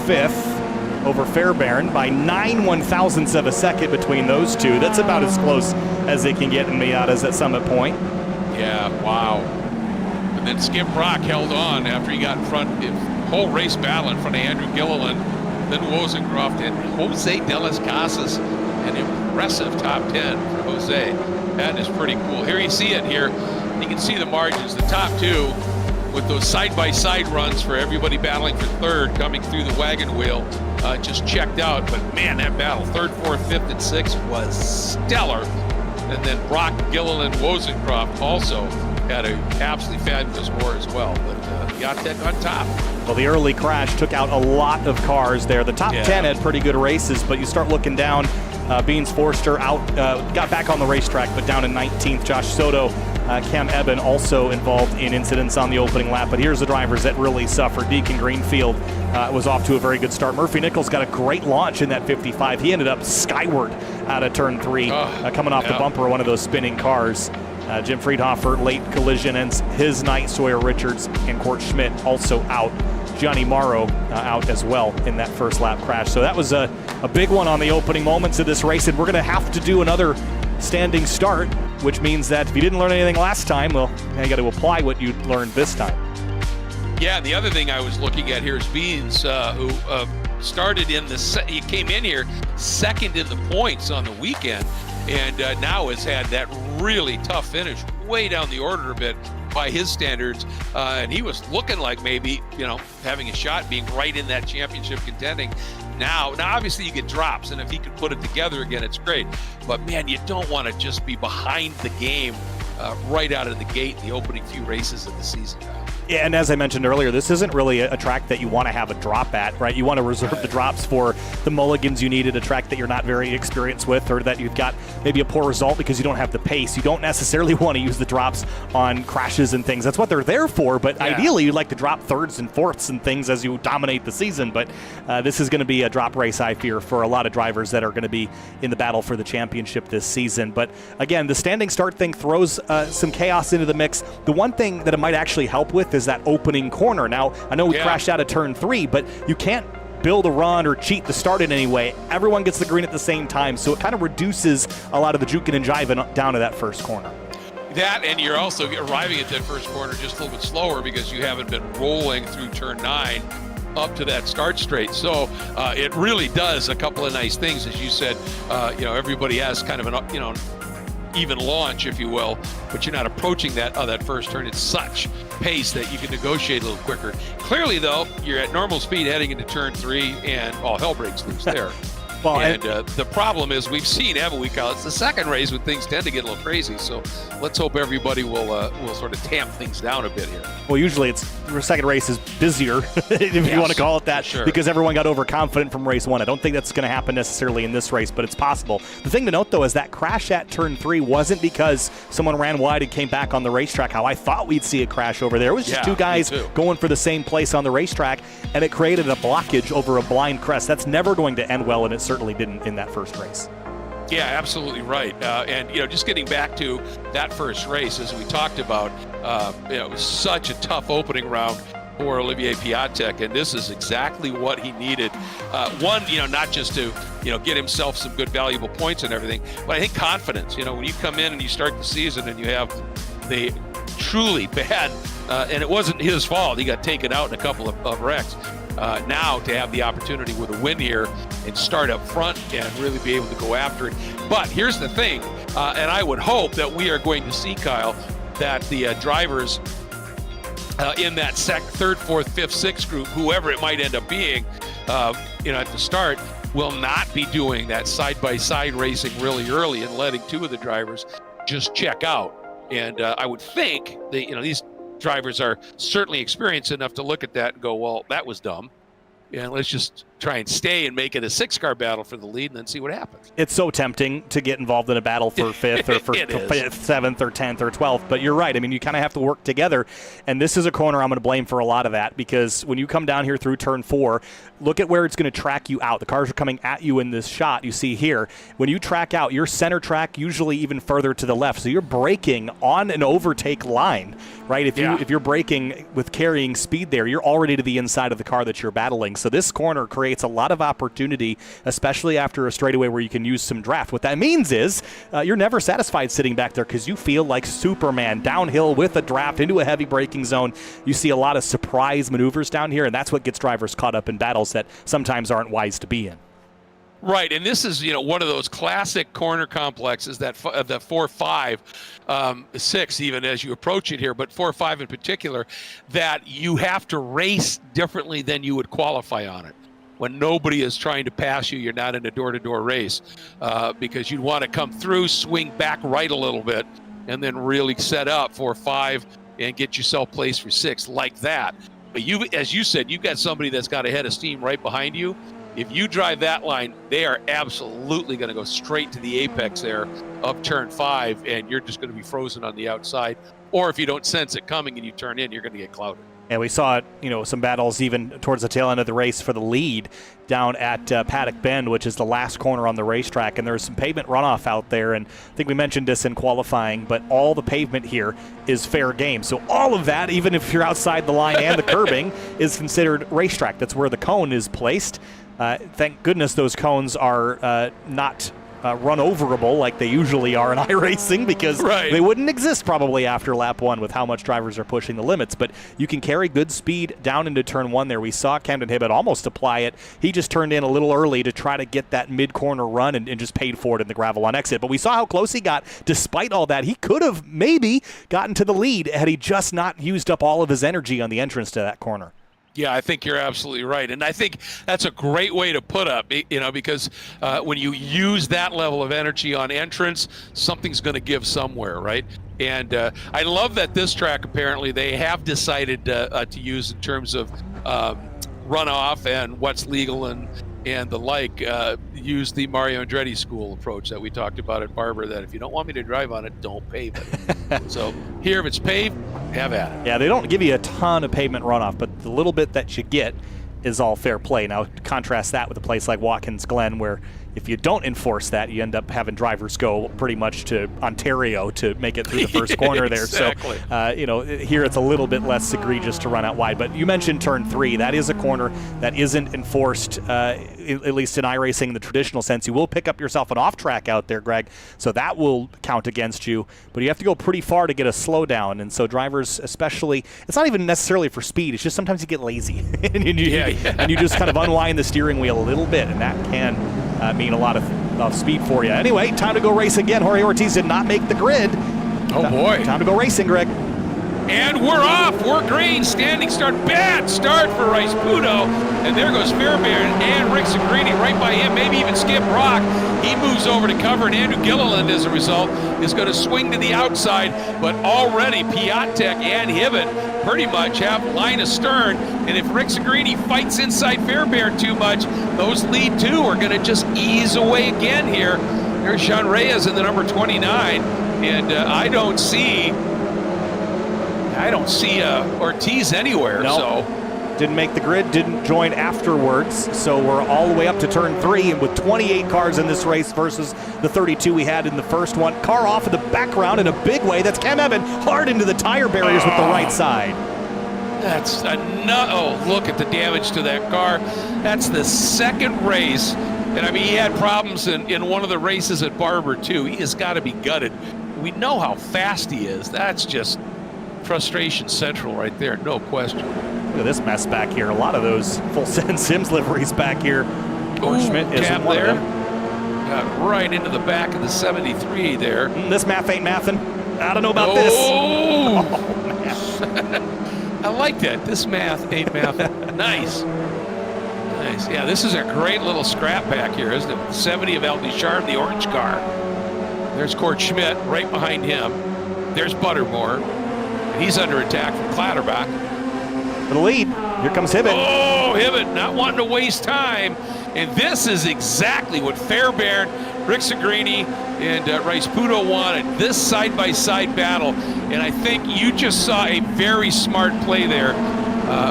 5th. over Fairbairn by 9/1000ths of a second between those two. That's about as close as they can get in Miatas at Summit Point. Yeah, wow. And then Skip Brock held on after he got in front, the whole race battle in front of Andrew Gilliland, then Wozencroft and Jose de las Casas. An impressive top 10 for Jose. That is pretty cool. Here you see it here. You can see the margins. The top two with those side-by-side runs for everybody battling for third coming through the wagon wheel just checked out. But man, that battle, third, fourth, fifth, and sixth was stellar. And then Brock, Gilliland, Wozencroft also had an absolutely fabulous war as well. But Miata on top. Well, the early crash took out a lot of cars there. The top 10 had pretty good races, but you start looking down. Beans Forster out, got back on the racetrack, but down in 19th. Josh Soto, Cam Eben also involved in incidents on the opening lap. But here's the drivers that really suffered. Deacon Greenfield was off to a very good start. Murphy Nichols got a great launch in that 55. He ended up skyward out of turn 3, coming off the bumper of one of those spinning cars. Jim Friedhofer, late collision ends his night. Sawyer Richards and Court Schmidt also out. Gianni Morrow out as well in that first lap crash. So that was a big one on the opening moments of this race, and we're going to have to do another standing start, which means that if you didn't learn anything last time, well, now you got to apply what you learned this time. Yeah, and the other thing I was looking at here is Beans, who started in he came in here second in the points on the weekend, and now has had that really tough finish way down the order a bit by his standards, and he was looking like maybe, having a shot, being right in that championship contending. Now obviously you get drops, and if he could put it together again, it's great. But man, you don't want to just be behind the game right out of the gate in the opening few races of the season. Yeah, and as I mentioned earlier, this isn't really a track that you want to have a drop at, right? You want to reserve the drops for the mulligans you need at a track that you're not very experienced with, or that you've got maybe a poor result because you don't have the pace. You don't necessarily want to use the drops on crashes and things. That's what they're there for, but ideally you'd like to drop thirds and fourths and things as you dominate the season. But this is going to be a drop race, I fear, for a lot of drivers that are going to be in the battle for the championship this season. But again, the standing start thing throws some chaos into the mix. The one thing that it might actually help with is that opening corner. Now, I know we crashed out of turn 3, but you can't build a run or cheat the start in any way. Everyone gets the green at the same time, so it kind of reduces a lot of the juking and jiving down to that first corner. That, and you're also arriving at that first corner just a little bit slower because you haven't been rolling through turn 9 up to that start straight. So it really does a couple of nice things. As you said, everybody has kind of an, even launch, if you will, but you're not approaching that first turn at such pace that you can negotiate a little quicker. Clearly, though, you're at normal speed heading into turn 3, and all hell breaks loose there. Well, and the problem is we've seen, haven't we, Kyle? It's the second race when things tend to get a little crazy. So let's hope everybody will sort of tamp things down a bit here. Well, usually the second race is busier, if you want to call it that, because everyone got overconfident from race 1. I don't think that's going to happen necessarily in this race, but it's possible. The thing to note, though, is that crash at turn 3 wasn't because someone ran wide and came back on the racetrack, how I thought we'd see a crash over there. It was just two guys going for the same place on the racetrack, and it created a blockage over a blind crest. That's never going to end well, and it certainly didn't in that first race. Yeah, absolutely right. And just getting back to that first race, as we talked about, it was such a tough opening round for Olivier Piatek, and this is exactly what he needed. One, not just to, get himself some good, valuable points and everything, but I think confidence. When you come in and you start the season and you have the truly bad, and it wasn't his fault, he got taken out in a couple of wrecks. Now to have the opportunity with a win here and start up front and really be able to go after it. But here's the thing, and I would hope that we are going to see, Kyle, that the drivers in that third, fourth, fifth, sixth group, whoever it might end up being, at the start, will not be doing that side-by-side racing really early and letting two of the drivers just check out. And I would think that, these drivers are certainly experienced enough to look at that and go, well, that was dumb. And let's just try and stay and make it a 6-car battle for the lead and then see what happens. It's so tempting to get involved in a battle for 5th or for 5th, 7th or 10th or 12th, but you're right. I mean, you kind of have to work together, and this is a corner I'm going to blame for a lot of that, because when you come down here through turn 4, look at where it's going to track you out. The cars are coming at you in this shot you see here. When you track out, your center track usually even further to the left, so you're braking on an overtake line, right? If you're braking with carrying speed there, you're already to the inside of the car that you're battling. So this corner creates creates a lot of opportunity, especially after a straightaway where you can use some draft. What that means is you're never satisfied sitting back there because you feel like Superman downhill with a draft into a heavy braking zone. You see a lot of surprise maneuvers down here, and that's what gets drivers caught up in battles that sometimes aren't wise to be in. Right, and this is, one of those classic corner complexes that the 4-5, 6 even as you approach it here, but 4-5 in particular, that you have to race differently than you would qualify on it. When nobody is trying to pass you, you're not in a door-to-door race because you'd want to come through, swing back right a little bit, and then really set up 4-5 and get yourself placed for 6 like that. But you, as you said, you've got somebody that's got a head of steam right behind you. If you drive that line, they are absolutely going to go straight to the apex there of turn 5, and you're just going to be frozen on the outside. Or if you don't sense it coming and you turn in, you're going to get clouded. And we saw, some battles even towards the tail end of the race for the lead down at Paddock Bend, which is the last corner on the racetrack. And there's some pavement runoff out there. And I think we mentioned this in qualifying, but all the pavement here is fair game. So all of that, even if you're outside the line and the curbing, is considered racetrack. That's where the cone is placed. Thank goodness those cones are not run overable like they usually are in iRacing, because they wouldn't exist probably after lap 1 with how much drivers are pushing the limits. But you can carry good speed down into turn 1 there. We saw Camden Hibbett almost apply it. He just turned in a little early to try to get that mid-corner run and just paid for it in the gravel on exit. But we saw how close he got. Despite all that, he could have maybe gotten to the lead had he just not used up all of his energy on the entrance to that corner. Yeah, I think you're absolutely right. And I think that's a great way to put up, because when you use that level of energy on entrance, something's going to give somewhere, right? And I love that this track, apparently, they have decided to use in terms of runoff and what's legal and the like, use the Mario Andretti school approach that we talked about at Barber, that if you don't want me to drive on it, don't pave it. So here, if it's paved, have at it. Yeah, they don't give you a ton of pavement runoff, but the little bit that you get is all fair play. Now, contrast that with a place like Watkins Glen, where if you don't enforce that, you end up having drivers go pretty much to Ontario to make it through the first corner there. Exactly. So, here it's a little bit less egregious to run out wide. But you mentioned turn 3. That is a corner that isn't enforced, at least in iRacing in the traditional sense. You will pick up yourself an off-track out there, Greg, so that will count against you. But you have to go pretty far to get a slowdown. And so drivers especially, it's not even necessarily for speed. It's just sometimes you get lazy. and you just kind of unwind the steering wheel a little bit, and that can mean a lot of speed for you. Anyway, time to go race again. Jorge Ortiz did not make the grid. Oh, boy. Time to go racing, Greg. And we're off. We're green. Standing start. Bad start for Rice Pudo. And there goes Fairbairn and Rick Zagrini right by him. Maybe even Skip Brock. He moves over to cover, and Andrew Gilliland, as a result, is going to swing to the outside. But already Piatek and Hibbett pretty much have line astern. And if Rick Zagrini fights inside Fairbairn too much, those lead two are going to just ease away again here. There's Sean Reyes in the number 29. And I don't see Ortiz anywhere. Nope. So didn't make the grid, didn't join afterwards. So we're all the way up to turn 3, and with 28 cars in this race versus the 32 we had in the first one. Car off in the background in a big way. That's Cam Evan hard into the tire barriers with the right side. That's look at the damage to that car. That's the second race. And I mean, he had problems in one of the races at Barber too. He has got to be gutted. We know how fast he is. That's just frustration central right there, no question. Look at this mess back here. A lot of those full send Sims liveries back here. George Schmidt is one there. of them. Got right into the back of the 73 there. This math ain't mathin'. I don't know about this. Oh, man. I like that. This math ain't mathin'. Nice. Nice. Yeah, this is a great little scrap back here, isn't it? 70 of L. Sharp, the orange car. There's Cord Schmidt right behind him. There's Buttermore. He's under attack from Clatterback. For the lead, here comes Hibbett. Oh, Hibbett not wanting to waste time. And this is exactly what Fairbairn, Rick Zagrini, and Rice Pudo wanted. This side-by-side battle. And I think you just saw a very smart play there.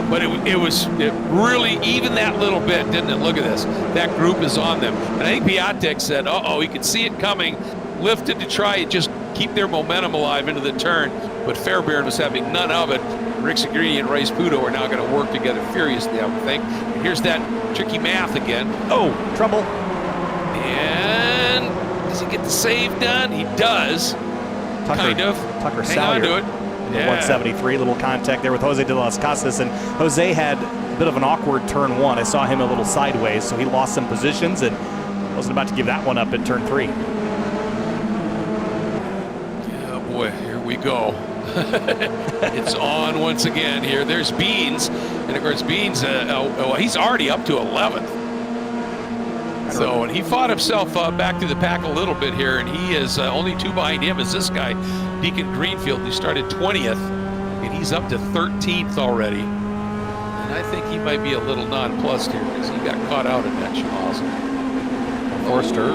But it really, even that little bit, didn't it? Look at this. That group is on them. And I think Piatek said, he could see it coming, lifted to try and just keep their momentum alive into the turn. But Fairbairn was having none of it. Rick Segrini and Rice Puto are now going to work together furiously, I would think. And here's that tricky math again. Oh, trouble. And does he get the save done? He does. Kind of. Tucker Hang on to it. The 173, little contact there with Jose de las Casas, and Jose had a bit of an awkward turn 1. I saw him a little sideways, so he lost some positions and wasn't about to give that one up at turn 3. Yeah, boy, here we go. It's on once again here. There's Beans, and of course Beans, he's already up to 11th. So, and he fought himself back to the pack a little bit here, and he is only 2 behind him is this guy, Deacon Greenfield, who started 20th, and he's up to 13th already. And I think he might be a little nonplussed here because he got caught out in that Schmalz. Forster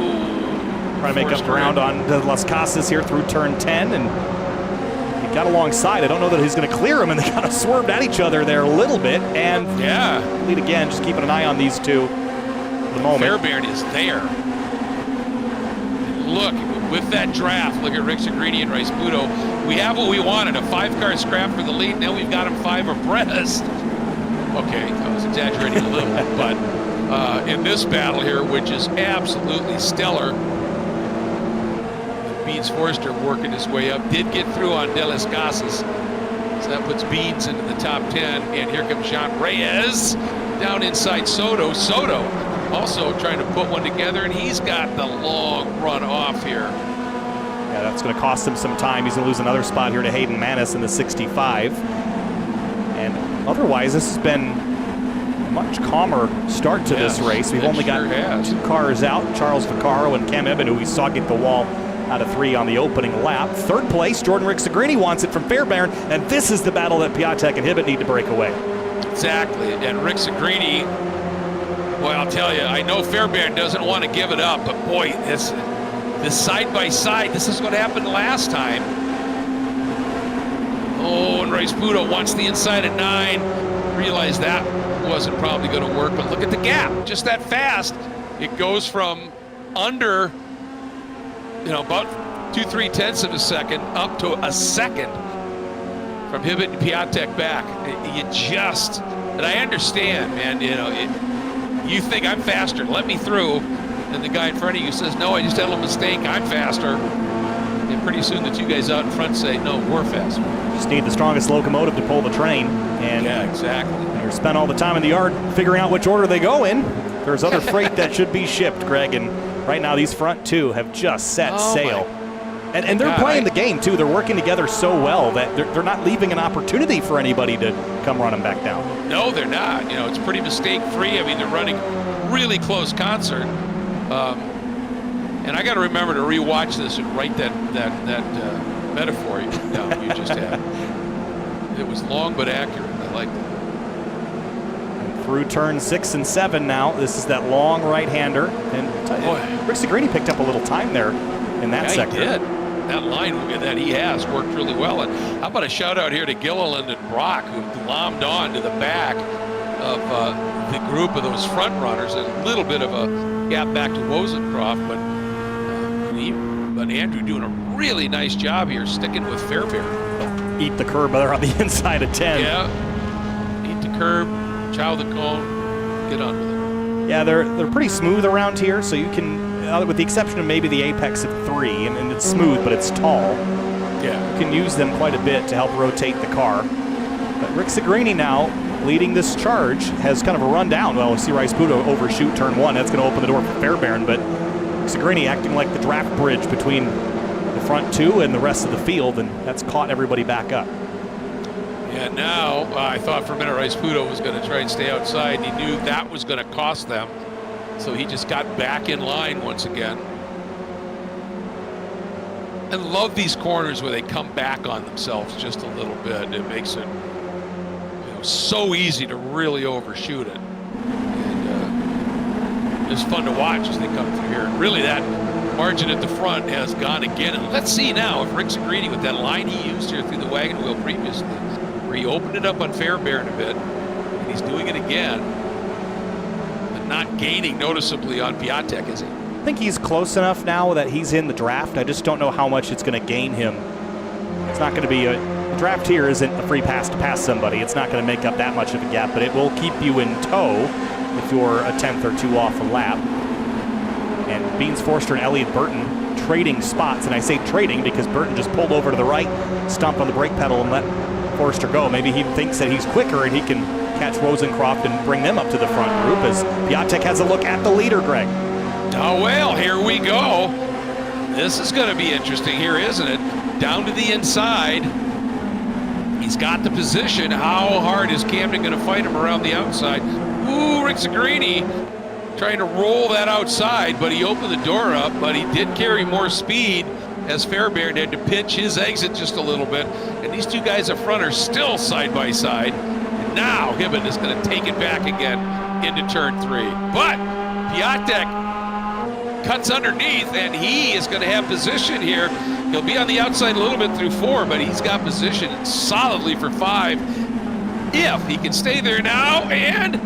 trying to make up ground on De Las Casas here through turn 10, and he got alongside. I don't know that he's going to clear him, and they kind of swerved at each other there a little bit. And yeah, lead again, just keeping an eye on these two for the moment. Fairbairn is there. Look, with that draft, look at Rick Segrini and Rice Puto. We have what we wanted, a 5-car scrap for the lead. Now we've got them 5 abreast. Okay, I was exaggerating a little, but in this battle here, which is absolutely stellar, Beans Forster working his way up, did get through on De Las Casas. So that puts Beans into the top 10, and here comes Jean Reyes down inside Soto. Soto also trying to put one together, and he's got the long run off here. Yeah, that's going to cost him some time. He's going to lose another spot here to Hayden Manis in the 65. And otherwise, this has been a much calmer start to this race. We've only got 2 cars out, Charles Vaccaro and Cam Eben, who we saw get the wall out of 3 on the opening lap. 3rd place, Jordan Rick Segrini wants it from Fairbairn, and this is the battle that Piatek and Hibbett need to break away. Exactly, and Rick Segrini, boy, I'll tell you, I know Fairbairn doesn't want to give it up, but boy, this side-by-side, this is what happened last time. Oh, and Rice Puto wants the inside at 9. Realized that wasn't probably going to work, but look at the gap, just that fast. It goes from under, about 2/3 of a second up to a second from Hibbett and Piatek back. And I understand, man, you think I'm faster, let me through. And the guy in front of you says, no, I just had a little mistake, I'm faster. And pretty soon the 2 guys out in front say, no, we're faster. Just need the strongest locomotive to pull the train. And yeah, exactly. You're spent all the time in the yard figuring out which order they go in. There's other freight that should be shipped, Greg, and right now these front 2 have just set sail. And they're playing the game, too. They're working together so well that they're not leaving an opportunity for anybody to come run them back down. No, they're not. It's pretty mistake-free. I mean, they're running really close concert. And I got to remember to rewatch this and write that metaphor you just had. It was long but accurate. I liked it. And through turn 6 and 7 now. This is that long right-hander. And Rick Segrini picked up a little time there in that sector. He did. That line that he has worked really well. And how about a shout out here to Gilliland and Brock, who glommed on to the back of the group of those front runners. A little bit of a gap back to Wozencroft, but Andrew doing a really nice job here sticking with Fairbairn. Eat the curb there on the inside of 10. Yeah, eat the curb, chow the cone, get on with it. Yeah, they're pretty smooth around here, so you can, with the exception of maybe the apex at 3, and it's smooth, but it's tall. Yeah. You can use them quite a bit to help rotate the car. But Rick Segrini now, leading this charge, has kind of a rundown. Well, we'll see Rice Puto overshoot turn 1. That's going to open the door for Fairbairn, but Segrini acting like the draft bridge between the front 2 and the rest of the field, and that's caught everybody back up. Yeah, now I thought for a minute Rice Puto was going to try and stay outside. He knew that was going to cost them, so he just got back in line once again. And love these corners where they come back on themselves just a little bit. It makes it so easy to really overshoot it. And it's fun to watch as they come through here. And really that margin at the front has gone again. And let's see now if Rick Segrini, with that line he used here through the wagon wheel previously, where he opened it up on Fairbairn a bit, and he's doing it again, but not gaining noticeably on Piatek, is he? I think he's close enough now that he's in the draft. I just don't know how much it's going to gain him. It's not going to be The draft here isn't a free pass to pass somebody. It's not going to make up that much of a gap, but it will keep you in tow if you're a tenth or two off a lap. And Beans Forster and Elliott Burton trading spots, and I say trading because Burton just pulled over to the right, stomped on the brake pedal and let Forster go. Maybe he thinks that he's quicker and he can catch Rosencroft and bring them up to the front group as Piatek has a look at the leader, Greg. Oh, well, here we go. This is going to be interesting here, isn't it? Down to the inside. He's got the position. How hard is Camden going to fight him around the outside? Ooh, Rick Zagrini trying to roll that outside, but he opened the door up, but he did carry more speed as Fairbairn had to pinch his exit just a little bit. And these two guys up front are still side by side. And now Hibbett is going to take it back again into turn 3. But Piatek cuts underneath, and he is going to have position here. He'll be on the outside a little bit through 4, but he's got position solidly for 5. If he can stay there now, and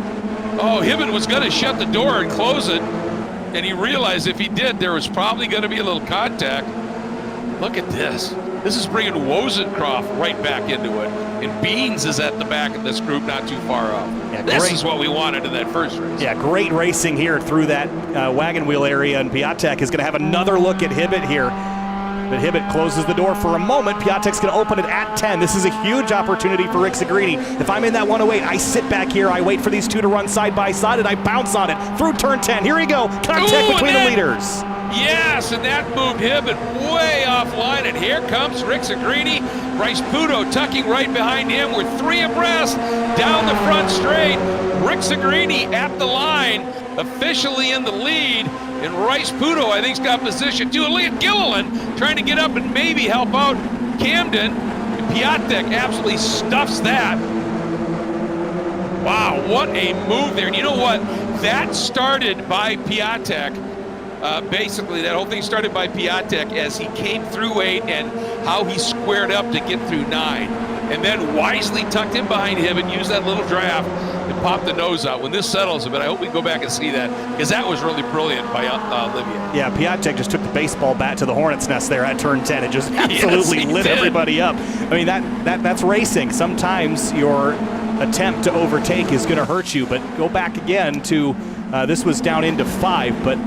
Hibbett was going to shut the door and close it, and he realized if he did, there was probably going to be a little contact. Look at this. This is bringing Wozencroft right back into it. And Beans is at the back of this group, not too far off. Yeah, this is what we wanted in that first race. Yeah, great racing here through that wagon wheel area, and Piatek is going to have another look at Hibbett here. But Hibbett closes the door for a moment. Piatek's going to open it at 10. This is a huge opportunity for Rick Zagrini. If I'm in that 108, I sit back here, I wait for these two to run side by side, and I bounce on it through turn 10. Here we go. Contact between the leaders. Yes, and that moved Hibbett way offline, and here comes Rick Zagrini. Bryce Puto tucking right behind him. We're 3 abreast down the front straight. Rick Zagrini at the line, officially in the lead. And Bryce Puto, I think, has got position too. And look at Gilliland trying to get up and maybe help out Camden. And Piatek absolutely stuffs that. Wow, what a move there. And you know what? That started by Piatek. Basically, that whole thing started by Piatek as he came through 8 and how he squared up to get through 9. And then wisely tucked in behind him and used that little draft and popped the nose out. When this settles a bit, I hope we go back and see that, because that was really brilliant by Olivier. Yeah, Piatek just took the baseball bat to the hornet's nest there at turn 10. It just absolutely lit everybody up. I mean, that's racing. Sometimes your attempt to overtake is going to hurt you, but go back again to this was down into 5, but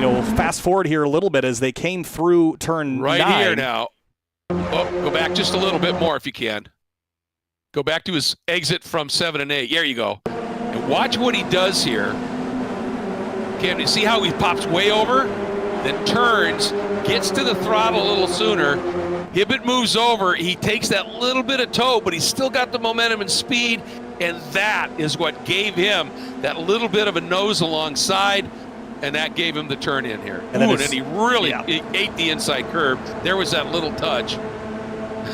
we'll fast forward here a little bit as they came through turn 9. Right here now. Oh, go back just a little bit more if you can. Go back to his exit from 7 and 8. There you go. And watch what he does here. Can you see how he pops way over, then turns, gets to the throttle a little sooner. Hibbett moves over. He takes that little bit of toe, but he's still got the momentum and speed, and that is what gave him that little bit of a nose alongside. And that gave him the turn in here. And then he really ate the inside curve. There was that little touch.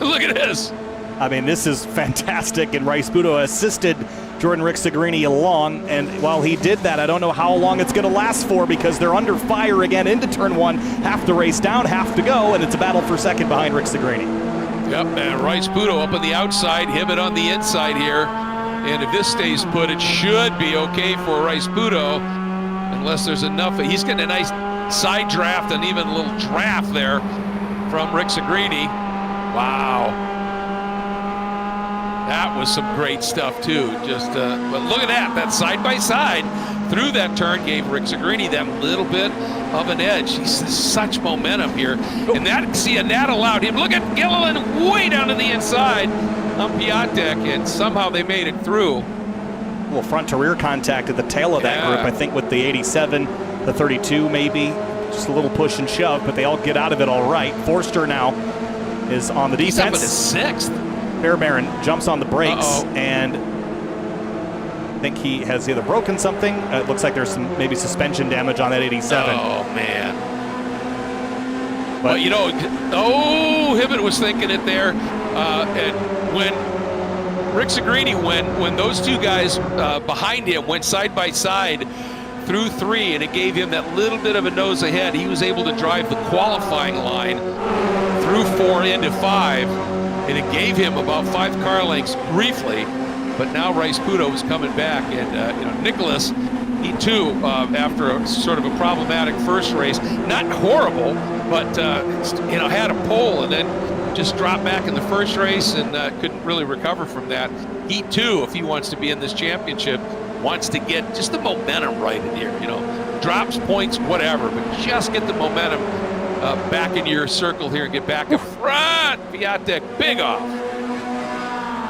Look at this. I mean, this is fantastic. And Bryce Puto assisted Jordan Rick Zagrini along. And while he did that, I don't know how long it's going to last for, because they're under fire again into turn 1. Half the race down, half to go. And it's a battle for second behind Rick Zagrini. Yep, and Bryce Puto up on the outside, Hibbett on the inside here. And if this stays put, it should be okay for Bryce Puto. Unless there's enough. He's getting a nice side draft and even a little draft there from Rick Zagrini. Wow. That was some great stuff too. But look at that side by side through that turn gave Rick Zagrini that little bit of an edge. He's such momentum here. And that allowed him. Look at Gilliland way down to the inside on Piatek, and somehow they made it through. Little front to rear contact at the tail of that group, I think, with the 87, the 32 maybe, just a little push and shove, but they all get out of it all right. Forster now is on the defense. He's up at his 6th. Fairbairn jumps on the brakes, and I think he has either broken something. It looks like there's some maybe suspension damage on that 87. Oh, man. But Hibbett was thinking it there, and when Rick Zagrini, when those two guys behind him went side by side through 3, and it gave him that little bit of a nose ahead, he was able to drive the qualifying line through 4 into 5, and it gave him about 5 car lengths briefly. But now Bryce Puto is coming back, and Nicholas, he too, after a sort of a problematic first race, not horrible, but had a pole and then just dropped back in the first race and couldn't really recover from that. He too, if he wants to be in this championship, wants to get just the momentum right in here. You know, drops, points, whatever, but just get the momentum back in your circle here and get back up front. Piatek, big off.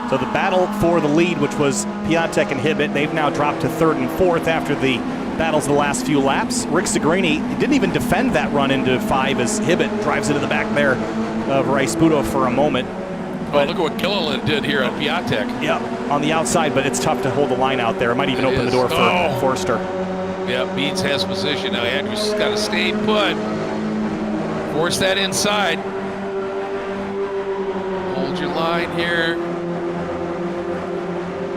So the battle for the lead, which was Piatek and Hibbett, they've now dropped to third and fourth after the battles of the last few laps. Rick Segrini didn't even defend that run into 5 as Hibbett drives into the back there of Rice-Budo for a moment. But look at what Gilliland did here on Piatek. Yeah, on the outside, but it's tough to hold the line out there. It might even open the door for Forster. Yeah, Beans has position now. Andrews has got to stay put. Force that inside. Hold your line here.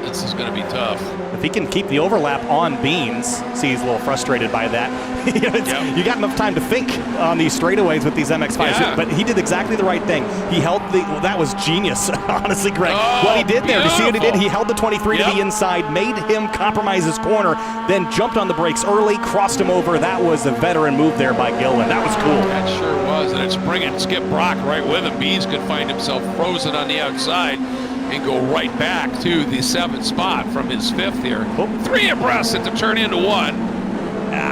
This is going to be tough. If he can keep the overlap on Beans, see, he's a little frustrated by that. You got enough time to think on these straightaways with these MX-5s, but he did exactly the right thing. He held that was genius, honestly, Greg. What he did there, to see what he did, he held the 23 to the inside, made him compromise his corner, then jumped on the brakes early, crossed him over. That was a veteran move there by Gilliland. That was cool. That sure was, and it's bringing Skip Brock right with him. Beans could find himself frozen on the outside and go right back to the 7th spot from his 5th here. 3 abreast at the turn into 1.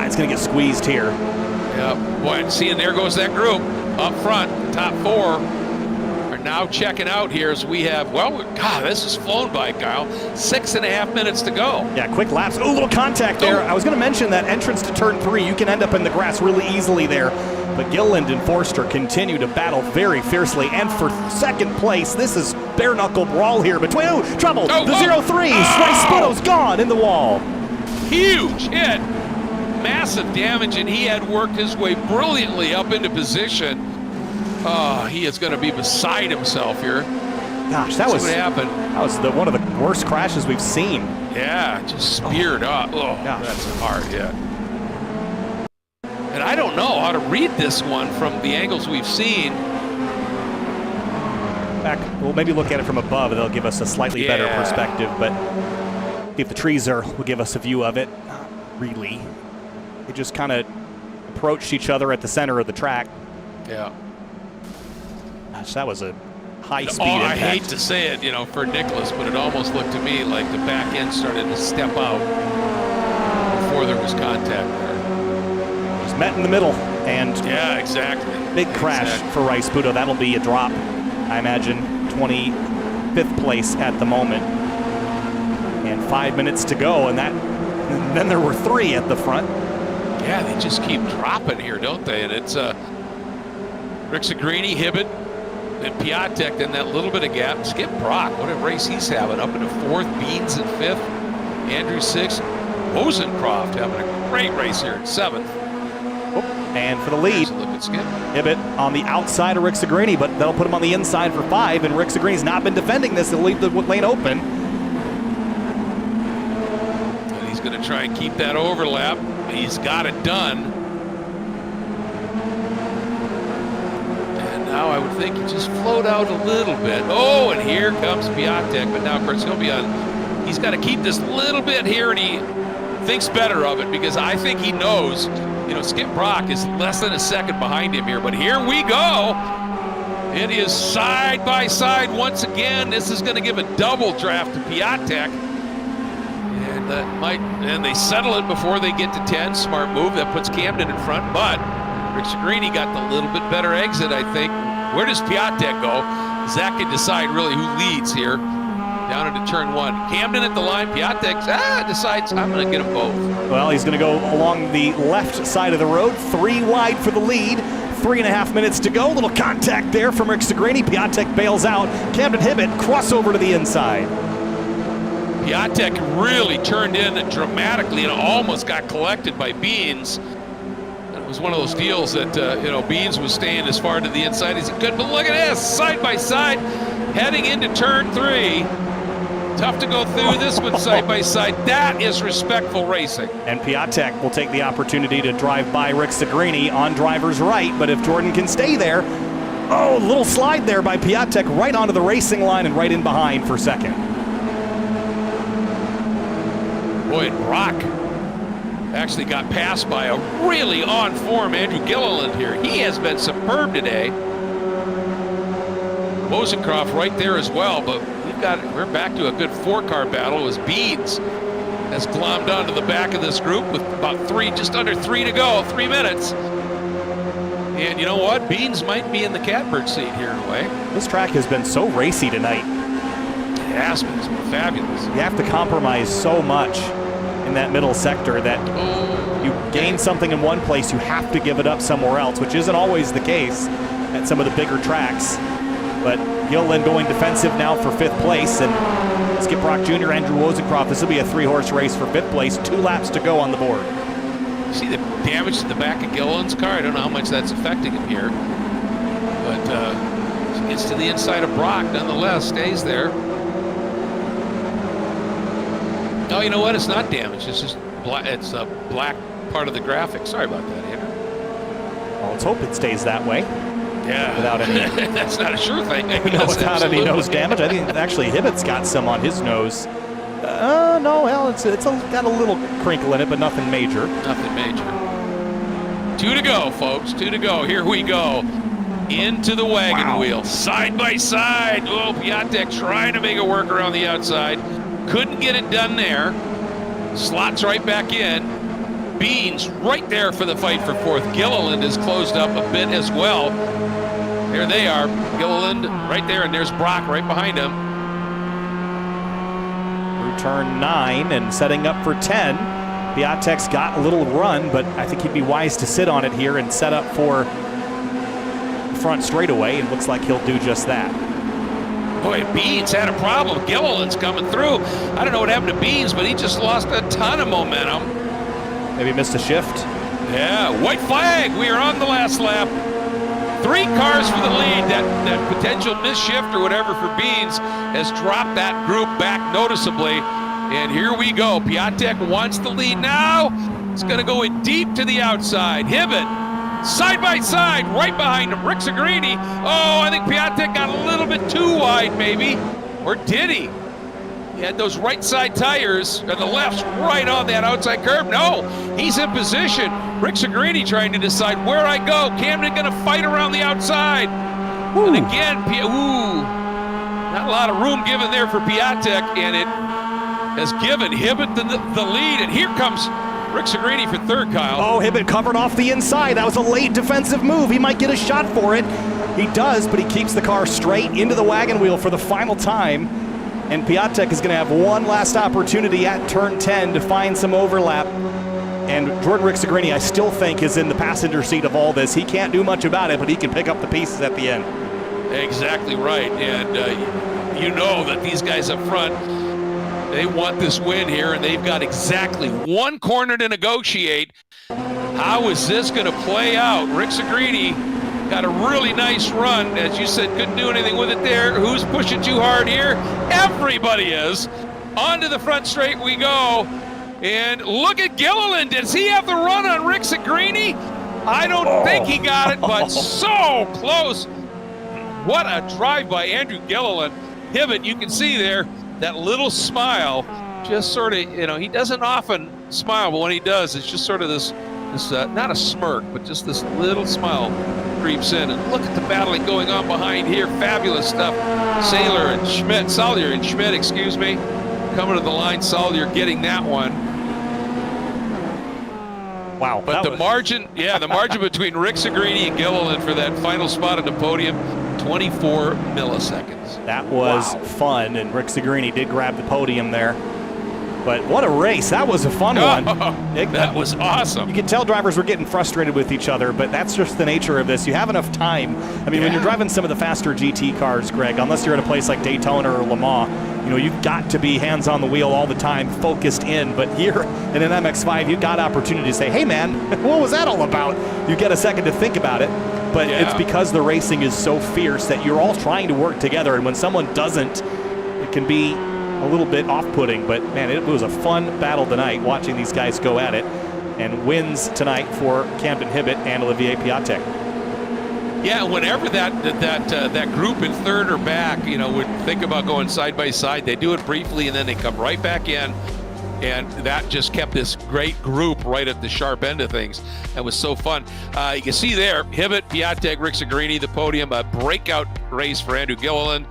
It's going to get squeezed here. Yep. Boy, see, and there goes that group up front. The top 4 are now checking out here as we have, well, God, this has flown by, Kyle. 6.5 minutes to go. Yeah, quick laps. Oh, little contact there. I was going to mention that entrance to turn 3, you can end up in the grass really easily there. But Gilliland and Forster continue to battle very fiercely. And for second place, this is bare-knuckle brawl here between, trouble, the 0-3. Rice-Budo's gone in the wall. Huge hit. Massive damage, and he had worked his way brilliantly up into position. He is going to be beside himself here. Gosh, that was what happened. That was one of the worst crashes we've seen. Yeah, just speared up. Oh, gosh. That's a hard hit. And I don't know how to read this one from the angles we've seen. We'll maybe look at it from above. It'll give us a slightly better perspective, but if the trees will give us a view of it. Not really. They just kind of approached each other at the center of the track. Yeah. Gosh, that was a high-speed impact. I hate to say it, you know, for Nicholas, but it almost looked to me like the back end started to step out before there was contact there. Just met in the middle, and yeah, exactly. Big crash for Rice-Budo. That'll be a drop, I imagine, 25th place at the moment. And 5 minutes to go, and then there were 3 at the front. Yeah, they just keep dropping here, don't they? And it's Rick Segrini, Hibbett, and Piatek, then that little bit of gap. Skip Brock, what a race he's having. Up into 4th, Beans in 5th, Andrew 6th, Rosencroft having a great race here in 7th. And for the lead, look at Skip. Hibbett on the outside of Rick Segrini, but that'll put him on the inside for 5, and Rick Segrini's not been defending this. He'll leave the lane open. And he's going to try and keep that overlap. He's got it done. And now I would think he just float out a little bit. Oh, and here comes Piatek, but now, of course, he'll be on. He's got to keep this little bit here, and he thinks better of it because I think he knows, you know, Skip Brock is less than a second behind him here. But here we go. It is side by side once again. This is going to give a double draft to Piatek. And they settle it before they get to 10. Smart move. That puts Camden in front. But Rick Segrini got the little bit better exit, I think. Where does Piatek go? Zach can decide really who leads here. Down into turn 1. Camden at the line. Piatek decides I'm going to get them both. Well, he's going to go along the left side of the road. 3 wide for the lead. 3.5 minutes to go. Little contact there from Rick Segrini. Piatek bails out. Camden Hibbett crossover to the inside. Piatek really turned in dramatically and almost got collected by Beans. It was one of those deals that, Beans was staying as far to the inside as he could. But look at this, side by side, heading into turn 3. Tough to go through this one side by side. That is respectful racing. And Piatek will take the opportunity to drive by Rick Segrini on driver's right. But if Jordan can stay there, a little slide there by Piatek right onto the racing line and right in behind for second. Boy, Brock actually got passed by a really on-form Andrew Gilliland here. He has been superb today. Wozencroft right there as well, but we're back to a good 4-car battle as Beans has glommed onto the back of this group with about just under 3 to go, 3 minutes. And you know what? Beans might be in the catbird seat here in a way. This track has been so racy tonight. It has been. It's been fabulous. You have to compromise so much in that middle sector that you gain something in one place, you have to give it up somewhere else, which isn't always the case at some of the bigger tracks. But Gilliland going defensive now for 5th place, and Skip Brock Jr., Andrew Wozencroft. This will be a 3-horse race for 5th place. 2 laps to go on the board. You see the damage to the back of Gilliland's car? I don't know how much that's affecting him here. But gets to the inside of Brock, nonetheless, stays there. Oh, you know what? It's not damaged. It's just it's a black part of the graphic. Sorry about that, Andrew. Well, let's hope it stays that way. Yeah. Without any. That's not a sure thing. No, without any nose damage. I think actually Hibbett's got some on his nose. No, well, it's got a little crinkle in it, but nothing major. Nothing major. 2 to go, folks. 2 to go. Here we go. Into the wagon wheel. Side by side. Oh, Piatek trying to make it work around the outside. Couldn't get it done there. Slots right back in. Beans right there for the fight for 4th. Gilliland is closed up a bit as well. There they are. Gilliland right there, and there's Brock right behind him. Through turn 9 and setting up for 10. Piatek's got a little run, but I think he'd be wise to sit on it here and set up for front straightaway, and looks like he'll do just that. Boy, Beans had a problem. Gilliland's coming through. I don't know what happened to Beans, but he just lost a ton of momentum. Maybe missed a shift. Yeah, white flag. We are on the last lap. 3 cars for the lead. That potential misshift or whatever for Beans has dropped that group back noticeably. And here we go. Piatek wants the lead now. It's going to go in deep to the outside. Hibbett, side by side, right behind him. Rick Segrini. Oh, I think Piatek got a little bit too wide, maybe. Or did he? He had those right side tires, and the left's right on that outside curb. No, he's in position. Rick Segrini trying to decide where I go. Camden going to fight around the outside. Ooh. And again, not a lot of room given there for Piatek, and it has given Hibbett the lead. And here comes Rick Segrini for 3rd, Kyle. Oh, Hibbett covered off the inside. That was a late defensive move. He might get a shot for it. He does, but he keeps the car straight into the wagon wheel for the final time. And Piatek is going to have one last opportunity at turn 10 to find some overlap. And Jordan Rick Segrini, I still think, is in the passenger seat of all this. He can't do much about it, but he can pick up the pieces at the end. Exactly right. And you know that these guys up front, they want this win here, and they've got exactly 1 corner to negotiate. How is this going to play out? Rick Segrini got a really nice run. As you said, couldn't do anything with it there. Who's pushing too hard here? Everybody is. Onto the front straight we go. And look at Gilliland. Does he have the run on Rick Segrini? I don't think he got it, but so close. What a drive by Andrew Gilliland. Hibbett, you can see there, that little smile, just sort of, he doesn't often smile, but when he does, it's just sort of this not a smirk, but just this little smile creeps in. And look at the battling going on behind here. Fabulous stuff. Salyer and Schmidt, excuse me, coming to the line. Salyer getting that one. Wow. But the margin between Rick Segrini and Gilliland for that final spot on the podium, 24 milliseconds. That was fun, and Rick Segrini did grab the podium there. But what a race. That was a fun one. That was awesome. You could tell drivers were getting frustrated with each other, but that's just the nature of this. You have enough time. I mean, when you're driving some of the faster GT cars, Greg, unless you're at a place like Daytona or Le Mans, you've got to be hands on the wheel all the time, focused in. But here in an MX-5, you got opportunity to say, hey, man, what was that all about? You get a second to think about it. But it's because the racing is so fierce that you're all trying to work together. And when someone doesn't, it can be a little bit off-putting, but man, it was a fun battle tonight watching these guys go at it, and wins tonight for Camden Hibbett and Olivier Piatek. Yeah, whenever that group in 3rd or back, would think about going side by side, they do it briefly and then they come right back in. and that just kept this great group right at the sharp end of things. That was so fun. You can see there, Hibbett, Piatek, Rick Segrini, the podium, a breakout race for Andrew Gilliland.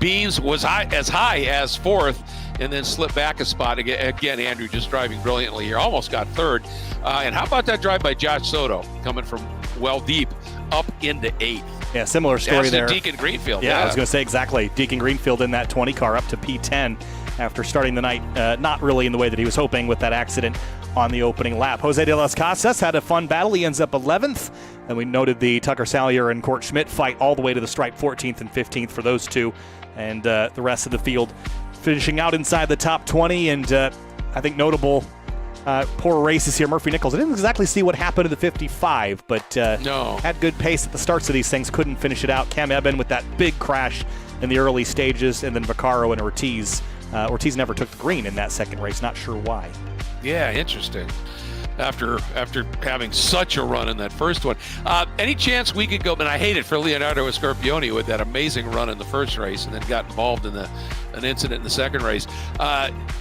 Beans was as high as fourth, and then slipped back a spot. Again, Andrew just driving brilliantly here. Almost got third. And how about that drive by Josh Soto, coming from well deep up into eighth? Yeah, similar story there. Deacon Greenfield. Yeah, I was going to say exactly. Deacon Greenfield in that 20 car up to P10 after starting the night not really in the way that he was hoping with that accident on the opening lap. Jose de las Casas had a fun battle. He ends up 11th. And we noted the Tucker Salyer and Court Schmidt fight all the way to the stripe, 14th and 15th for those two. And the rest of the field finishing out inside the top 20. And I think notable poor races here. Murphy Nichols, I didn't exactly see what happened to the 55, but no. Had good pace at the starts of these things. Couldn't finish it out. Cam Eben with that big crash in the early stages, and then Vaccaro and Ortiz. Ortiz never took the green in that second race. Not sure why. Yeah, interesting. After having such a run in that first one. Any chance we could go, and I hate it for Leonardo Scarpioni with that amazing run in the first race and then got involved in an incident in the second race.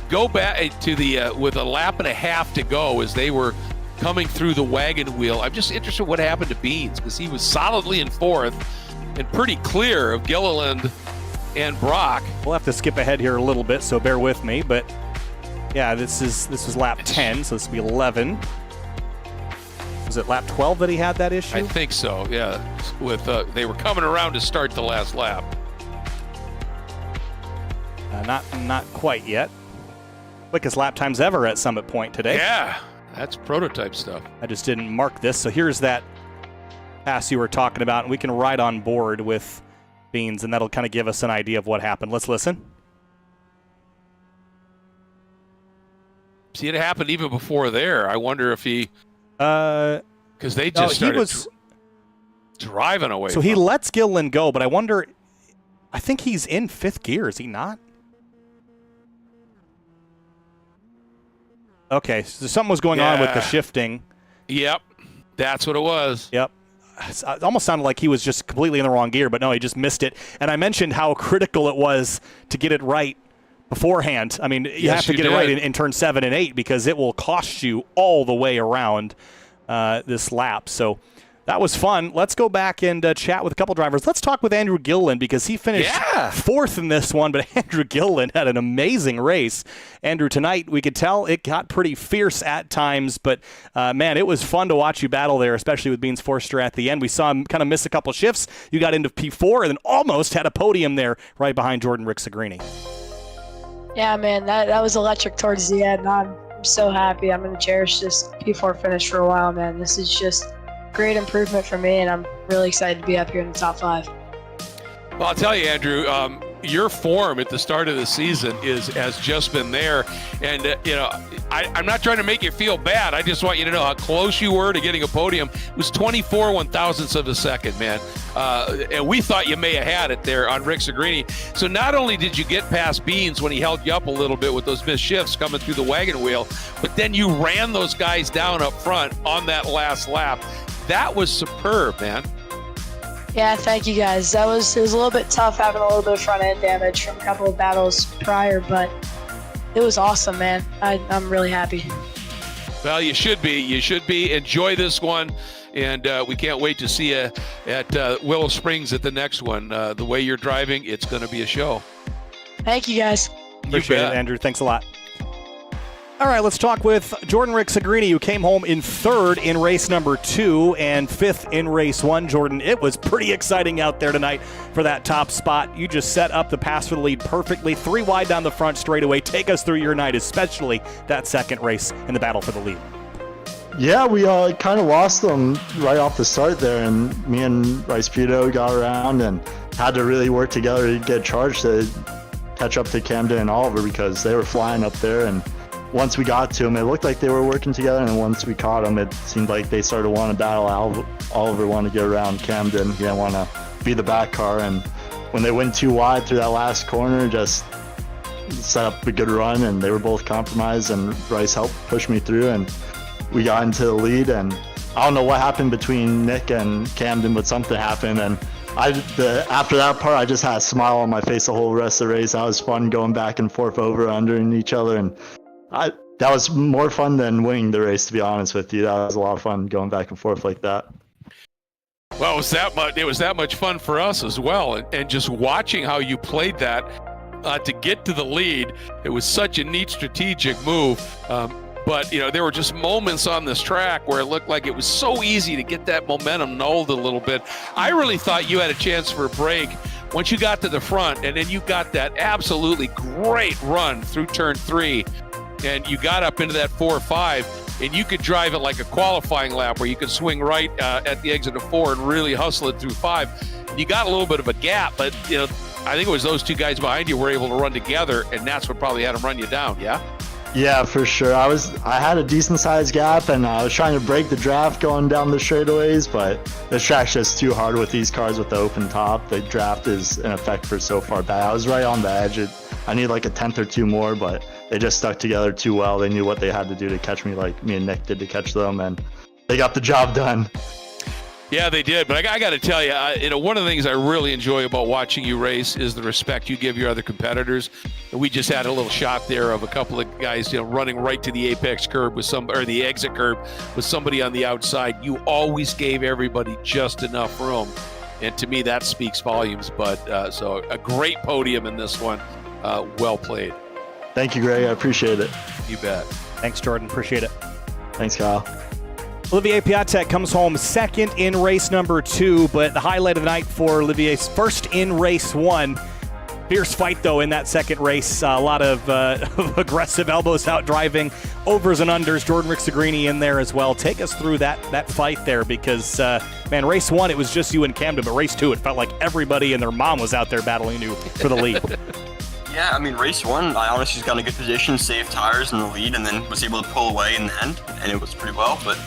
Go back to the with a lap and a half to go as they were coming through the wagon wheel. I'm just interested in what happened to Beans, because he was solidly in fourth and pretty clear of Gilliland and Brock. We'll have to skip ahead here a little bit, so bear with me, but yeah, this was lap 10, so this will be 11. Was it lap 12 that he had that issue? I think so, yeah. With they were coming around to start the last lap. Not quite yet. Quickest lap times ever at Summit Point today. Yeah, that's prototype stuff. I just didn't mark this, so here's that pass you were talking about, and we can ride on board with Beans, and that'll kind of give us an idea of what happened. Let's listen. See, it happened even before there. I wonder if he, because they just started driving away. So he lets Gilliland go, but I wonder. I think he's in fifth gear. Is he not? Okay, so something was going on with the shifting. Yep, that's what it was. Yep. It almost sounded like he was just completely in the wrong gear, but no, he just missed it. And I mentioned how critical it was to get it right beforehand. I mean, you have to get it right in turn 7 and 8, because it will cost you all the way around this lap. So that was fun. Let's go back and chat with a couple drivers. Let's talk with Andrew Gilliland, because he finished fourth in this one, but Andrew Gilliland had an amazing race. Andrew, tonight we could tell it got pretty fierce at times, but man, it was fun to watch you battle there, especially with Beans Forster at the end. We saw him kind of miss a couple shifts. You got into P4 and then almost had a podium there right behind Jordan Rick Segrini. Yeah, man, that was electric towards the end. I'm so happy. I'm going to cherish this P4 finish for a while, man. This is just great improvement for me, and I'm really excited to be up here in the top 5. Well, I'll tell you, Andrew, your form at the start of the season has just been there. And, I'm not trying to make you feel bad. I just want you to know how close you were to getting a podium. It was 24 one-thousandths of a second, man. And we thought you may have had it there on Rick Segrini. So not only did you get past Beans when he held you up a little bit with those missed shifts coming through the wagon wheel, but then you ran those guys down up front on that last lap. That was superb, man. Yeah, thank you guys. It was a little bit tough having a little bit of front end damage from a couple of battles prior, but it was awesome, man. I'm really happy. Well, you should be. You should be. Enjoy this one, and we can't wait to see you at Willow Springs at the next one. The way you're driving, it's going to be a show. Thank you, guys. Appreciate it, Andrew. Thanks a lot. All right, let's talk with Jordan Rick Segrini, who came home in third in race number 2 and fifth in race 1. Jordan, it was pretty exciting out there tonight for that top spot. You just set up the pass for the lead perfectly. 3 wide down the front straightaway. Take us through your night, especially that second race in the battle for the lead. Yeah, we kind of lost them right off the start there, and me and Bryce Pito got around and had to really work together to get charged to catch up to Camden and Oliver, because they were flying up there. And once we got to them, it looked like they were working together, and then once we caught them, it seemed like they started to want to battle. Oliver wanted to get around Camden. He didn't want to be the back car, and when they went too wide through that last corner, just set up a good run, and they were both compromised, and Bryce helped push me through, and we got into the lead. And I don't know what happened between Nick and Camden, but something happened, and after that part, I just had a smile on my face the whole rest of the race. That was fun going back and forth over under each other, and that was more fun than winning the race, to be honest with you. That was a lot of fun going back and forth like that. Well, it was that much fun for us as well, and just watching how you played that to get to the lead. It was such a neat strategic move. But, there were just moments on this track where it looked like it was so easy to get that momentum nulled a little bit. I really thought you had a chance for a break once you got to the front, and then you got that absolutely great run through turn 3, and you got up into that 4 or 5, and you could drive it like a qualifying lap where you could swing right at the exit of 4 and really hustle it through 5. You got a little bit of a gap, but, I think it was those two guys behind you were able to run together, and that's what probably had them run you down, yeah? Yeah, for sure. I had a decent sized gap, and I was trying to break the draft going down the straightaways, but the track's just too hard with these cars with the open top. The draft is in effect for so far back. I was right on the edge. I need like a 10th or 2 more, but they just stuck together too well. They knew what they had to do to catch me, like me and Nick did to catch them, and they got the job done. Yeah, they did. But I got to tell you, one of the things I really enjoy about watching you race is the respect you give your other competitors. And we just had a little shot there of a couple of guys, running right to the apex curb or the exit curb with somebody on the outside. You always gave everybody just enough room. And to me, that speaks volumes. But so a great podium in this one. Well played. Thank you, Greg. I appreciate it. You bet. Thanks, Jordan. Appreciate it. Thanks, Kyle. Olivier Piatek comes home second in race number 2, but the highlight of the night for Olivier's first in race 1. Fierce fight, though, in that second race. A lot of aggressive elbows out driving, overs and unders. Jordan Rixagrini in there as well. Take us through that fight there because, race 1, it was just you and Camden, but race 2, it felt like everybody and their mom was out there battling you for the lead. Yeah, race 1, I honestly just got in a good position, saved tires in the lead, and then was able to pull away in the end, and it was pretty well. But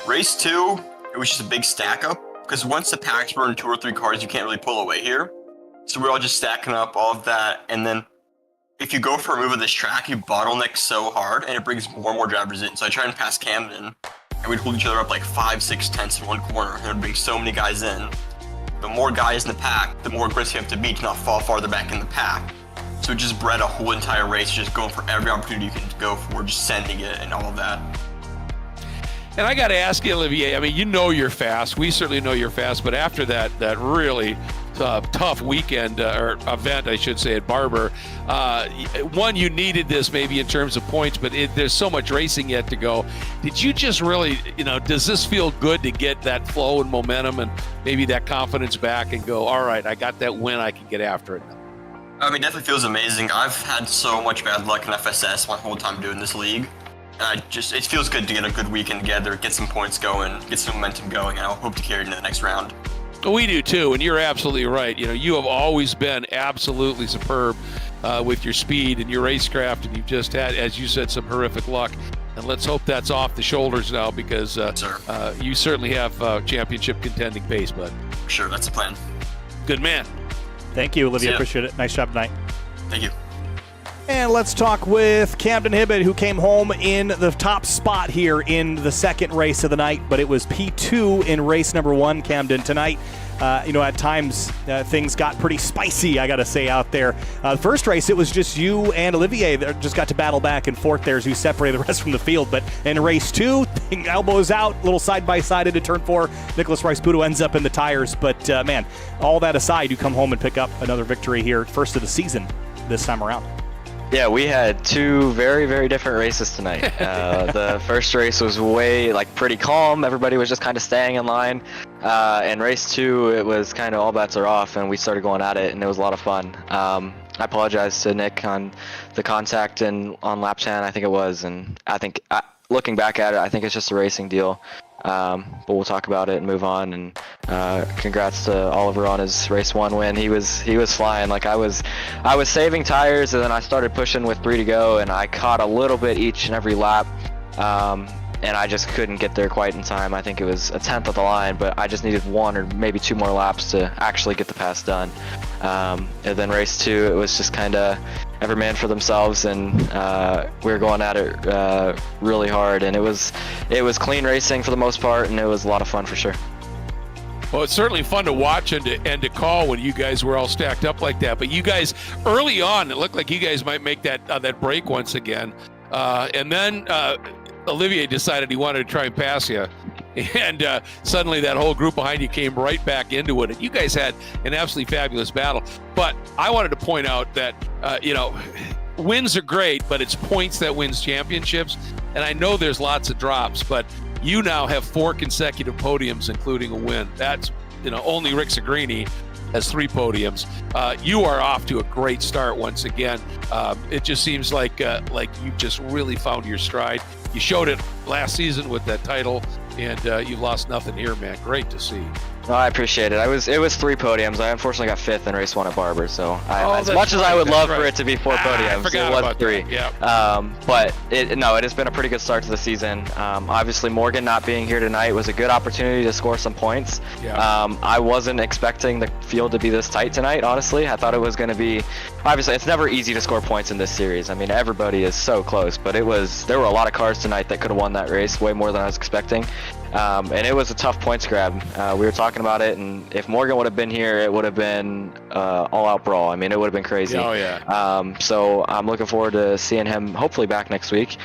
race 2, it was just a big stack up, because once the packs were in 2 or 3 cars, you can't really pull away here. So we're all just stacking up all of that, and then if you go for a move of this track, you bottleneck so hard, and it brings more and more drivers in. So I tried and pass Camden, and we'd hold each other up like 5-6 tenths in one corner, and it would bring so many guys in. The more guys in the pack, the more aggressive you have to be to not fall farther back in the pack. So it just bred a whole entire race, just going for every opportunity you can go for, just sending it and all of that. And I got to ask you, Olivier, you're fast. We certainly know you're fast, but after that really tough weekend, or event, I should say, at Barber, one, you needed this maybe in terms of points, but there's so much racing yet to go. Did you just really, does this feel good to get that flow and momentum and maybe that confidence back and go, all right, I got that win, I can get after it now? It definitely feels amazing. I've had so much bad luck in FSS my whole time doing this league. And it feels good to get a good weekend together, get some points going, get some momentum going, and I'll hope to carry it into the next round. We do too, and you're absolutely right. You have always been absolutely superb with your speed and your racecraft, and you've just had, as you said, some horrific luck. And let's hope that's off the shoulders now because you certainly have championship contending pace, bud. Sure, that's the plan. Good man. Thank you, Olivia. Appreciate it. Nice job tonight. Thank you. And let's talk with Camden Hibbett, who came home in the top spot here in the second race of the night, but it was P2 in race number 1, Camden. Tonight, at times things got pretty spicy, I got to say, out there. The first race, it was just you and Olivier that just got to battle back and forth there as you separated the rest from the field. But in race 2, elbows out, a little side-by-side into turn 4. Nicholas Rice-Puto ends up in the tires. But, all that aside, you come home and pick up another victory here, first of the season this time around. Yeah, we had 2 very, very different races tonight. The first race was pretty calm. Everybody was just kind of staying in line. And race 2, it was kind of all bets are off, and we started going at it, and it was a lot of fun. I apologize to Nick on the contact and on lap 10, I think it was. And I think, looking back at it, I think it's just a racing deal. But we'll talk about it and move on. And congrats to Oliver on his race 1 win. He was flying. I was saving tires, and then I started pushing with 3 to go, and I caught a little bit each and every lap. And I just couldn't get there quite in time. I think it was a 10th of the line, but I just needed 1 or maybe 2 more laps to actually get the pass done. And then race 2, it was just kind of every man for themselves, and we were going at it really hard. And it was clean racing for the most part, and it was a lot of fun for sure. Well, it's certainly fun to watch and to call when you guys were all stacked up like that. But you guys, early on, it looked like you guys might make that break once again. And then Olivier decided he wanted to try and pass you. And suddenly that whole group behind you came right back into it. And you guys had an absolutely fabulous battle. But I wanted to point out that, wins are great, but it's points that wins championships. And I know there's lots of drops, but you now have 4 consecutive podiums, including a win. That's, only Rick Segrini has 3 podiums. You are off to a great start once again. It just seems like you've just really found your stride. You showed it last season with that title, and you've lost nothing here, man. Great to see. No, I appreciate it. It was 3 podiums. I unfortunately got 5th in race 1 at Barber, so as much as I would love for it to be 4 podiums, it was 3. Yeah. But it has been a pretty good start to the season. Obviously, Morgan not being here tonight was a good opportunity to score some points. Yeah. I wasn't expecting the field to be this tight tonight, honestly. I thought it was going to be, obviously, it's never easy to score points in this series. I mean, everybody is so close, but there were a lot of cars tonight that could have won that race, way more than I was expecting. And it was a tough points grab. We were talking about it, and if Morgan would have been here, it would have been all-out brawl. I mean, it would have been crazy. Oh, yeah. So I'm looking forward to seeing him hopefully back next week.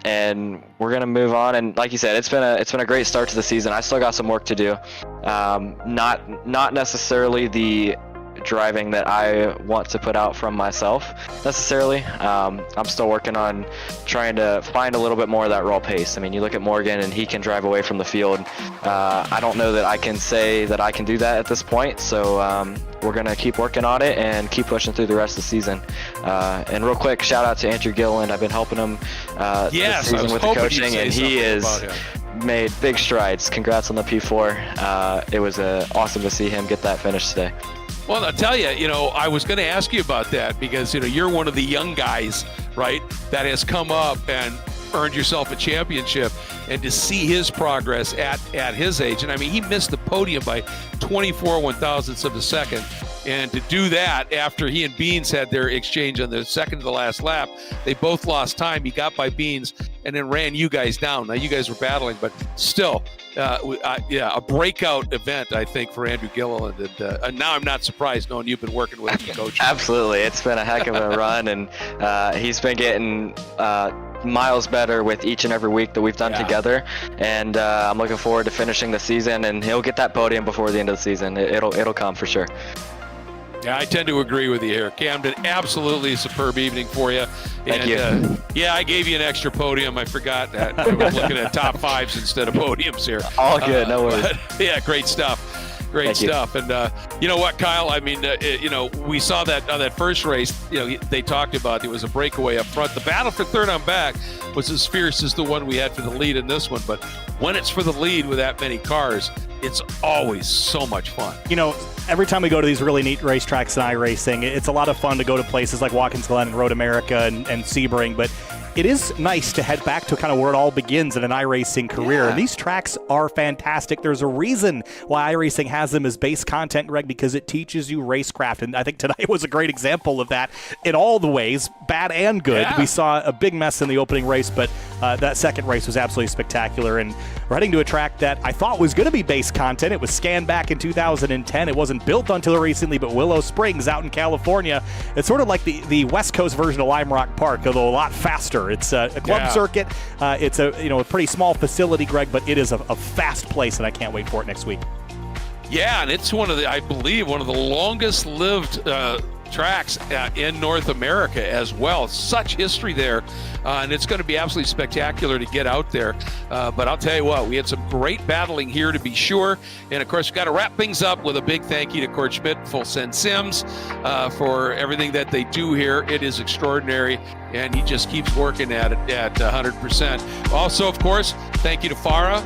And we're gonna move on. And like you said, it's been a great start to the season. I still got some work to do. Not necessarily the driving that I want to put out from myself necessarily. I'm still working on trying to find a little bit more of that raw pace. I mean, you look at Morgan and he can drive away from the field. I don't know that I can say that I can do that at this point, so we're going to keep working on it and keep pushing through the rest of the season. And real quick, shout out to Andrew Gilliland. I've been helping him this season with the coaching, and he is made big strides. Congrats on the P4. It was awesome to see him get that finish today. Well, I'll tell you, I was going to ask you about that because, you're one of the young guys, right, that has come up and earned yourself a championship, and to see his progress at his age. And I mean, he missed the podium by 24 one-thousandths of a second. And to do that after he and Beans had their exchange on the second to the last lap, they both lost time. He got by Beans and then ran you guys down. Now you guys were battling, but still, a breakout event, I think, for Andrew Gilliland. And now I'm not surprised knowing you've been working with him, coach. Absolutely. It's been a heck of a run, and he's been getting miles better with each and every week that we've done together. And I'm looking forward to finishing the season, and he'll get that podium before the end of the season. It'll come for sure. Yeah, I tend to agree with you here. Camden, absolutely a superb evening for you. Thank you. I gave you an extra podium. I forgot that. I was looking at top 5s instead of podiums here. All good, no worries. Yeah, great stuff. Great stuff. And you know what, Kyle? I mean, we saw that on that first race, they talked about it was a breakaway up front. The battle for third on back was as fierce as the one we had for the lead in this one. But when it's for the lead with that many cars, it's always so much fun. Every time we go to these really neat racetracks in iRacing, it's a lot of fun to go to places like Watkins Glen and Road America and Sebring, but it is nice to head back to kind of where it all begins in an iRacing career. Yeah. And these tracks are fantastic. There's a reason why iRacing has them as base content, Greg, because it teaches you racecraft. And I think tonight was a great example of that in all the ways, bad and good. Yeah. We saw a big mess in the opening race, but that second race was absolutely spectacular. And we're heading to a track that I thought was going to be base content. It was scanned back in 2010. It wasn't built until recently, but Willow Springs out in California. It's sort of like the West Coast version of Lime Rock Park, although a lot faster. It's a club circuit. It's a pretty small facility, Greg, but it is a fast place, and I can't wait for it next week. Yeah, and it's I believe, one of the longest lived tracks in North America as well. Such history there, and it's going to be absolutely spectacular to get out there. But I'll tell you what, we had some great battling here to be sure. And of course, we've got to wrap things up with a big thank you to Cord Schmidt, Full Send Sims, for everything that they do here. It is extraordinary, and he just keeps working at it at 100%. Also, of course, thank you to Farah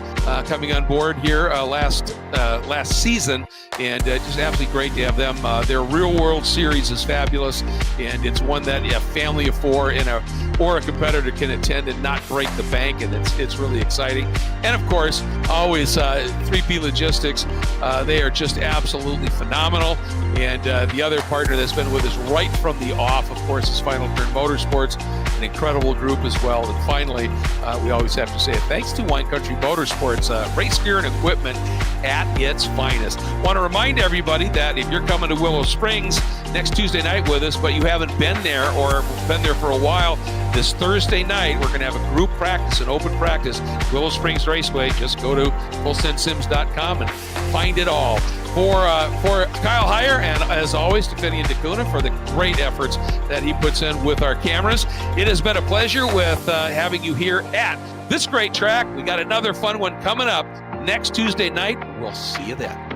coming on board here last season, and just absolutely great to have them. Their Real World Series is fabulous, and it's one that a family of 4 or a competitor can attend and not break the bank, and it's really exciting. And of course, always 3P Logistics. They are just absolutely phenomenal. And the other partner that's been with us right from the off, of course, is Final Turn Motorsports. Motorsports, an incredible group as well. And finally, we always have to say thanks to Wine Country Motorsports, race gear and equipment at its finest. Want to remind everybody that if you're coming to Willow Springs next Tuesday night with us, but you haven't been there or been there for a while, this Thursday night we're going to have a group practice, an open practice, Willow Springs Raceway. Just go to fullsendsims.com and find it all. For Kyle Heyer, and as always to Finney and DeCuna for the great efforts that he puts in with our cameras. It has been a pleasure with having you here at this great track. We got another fun one coming up next Tuesday night. We'll see you then.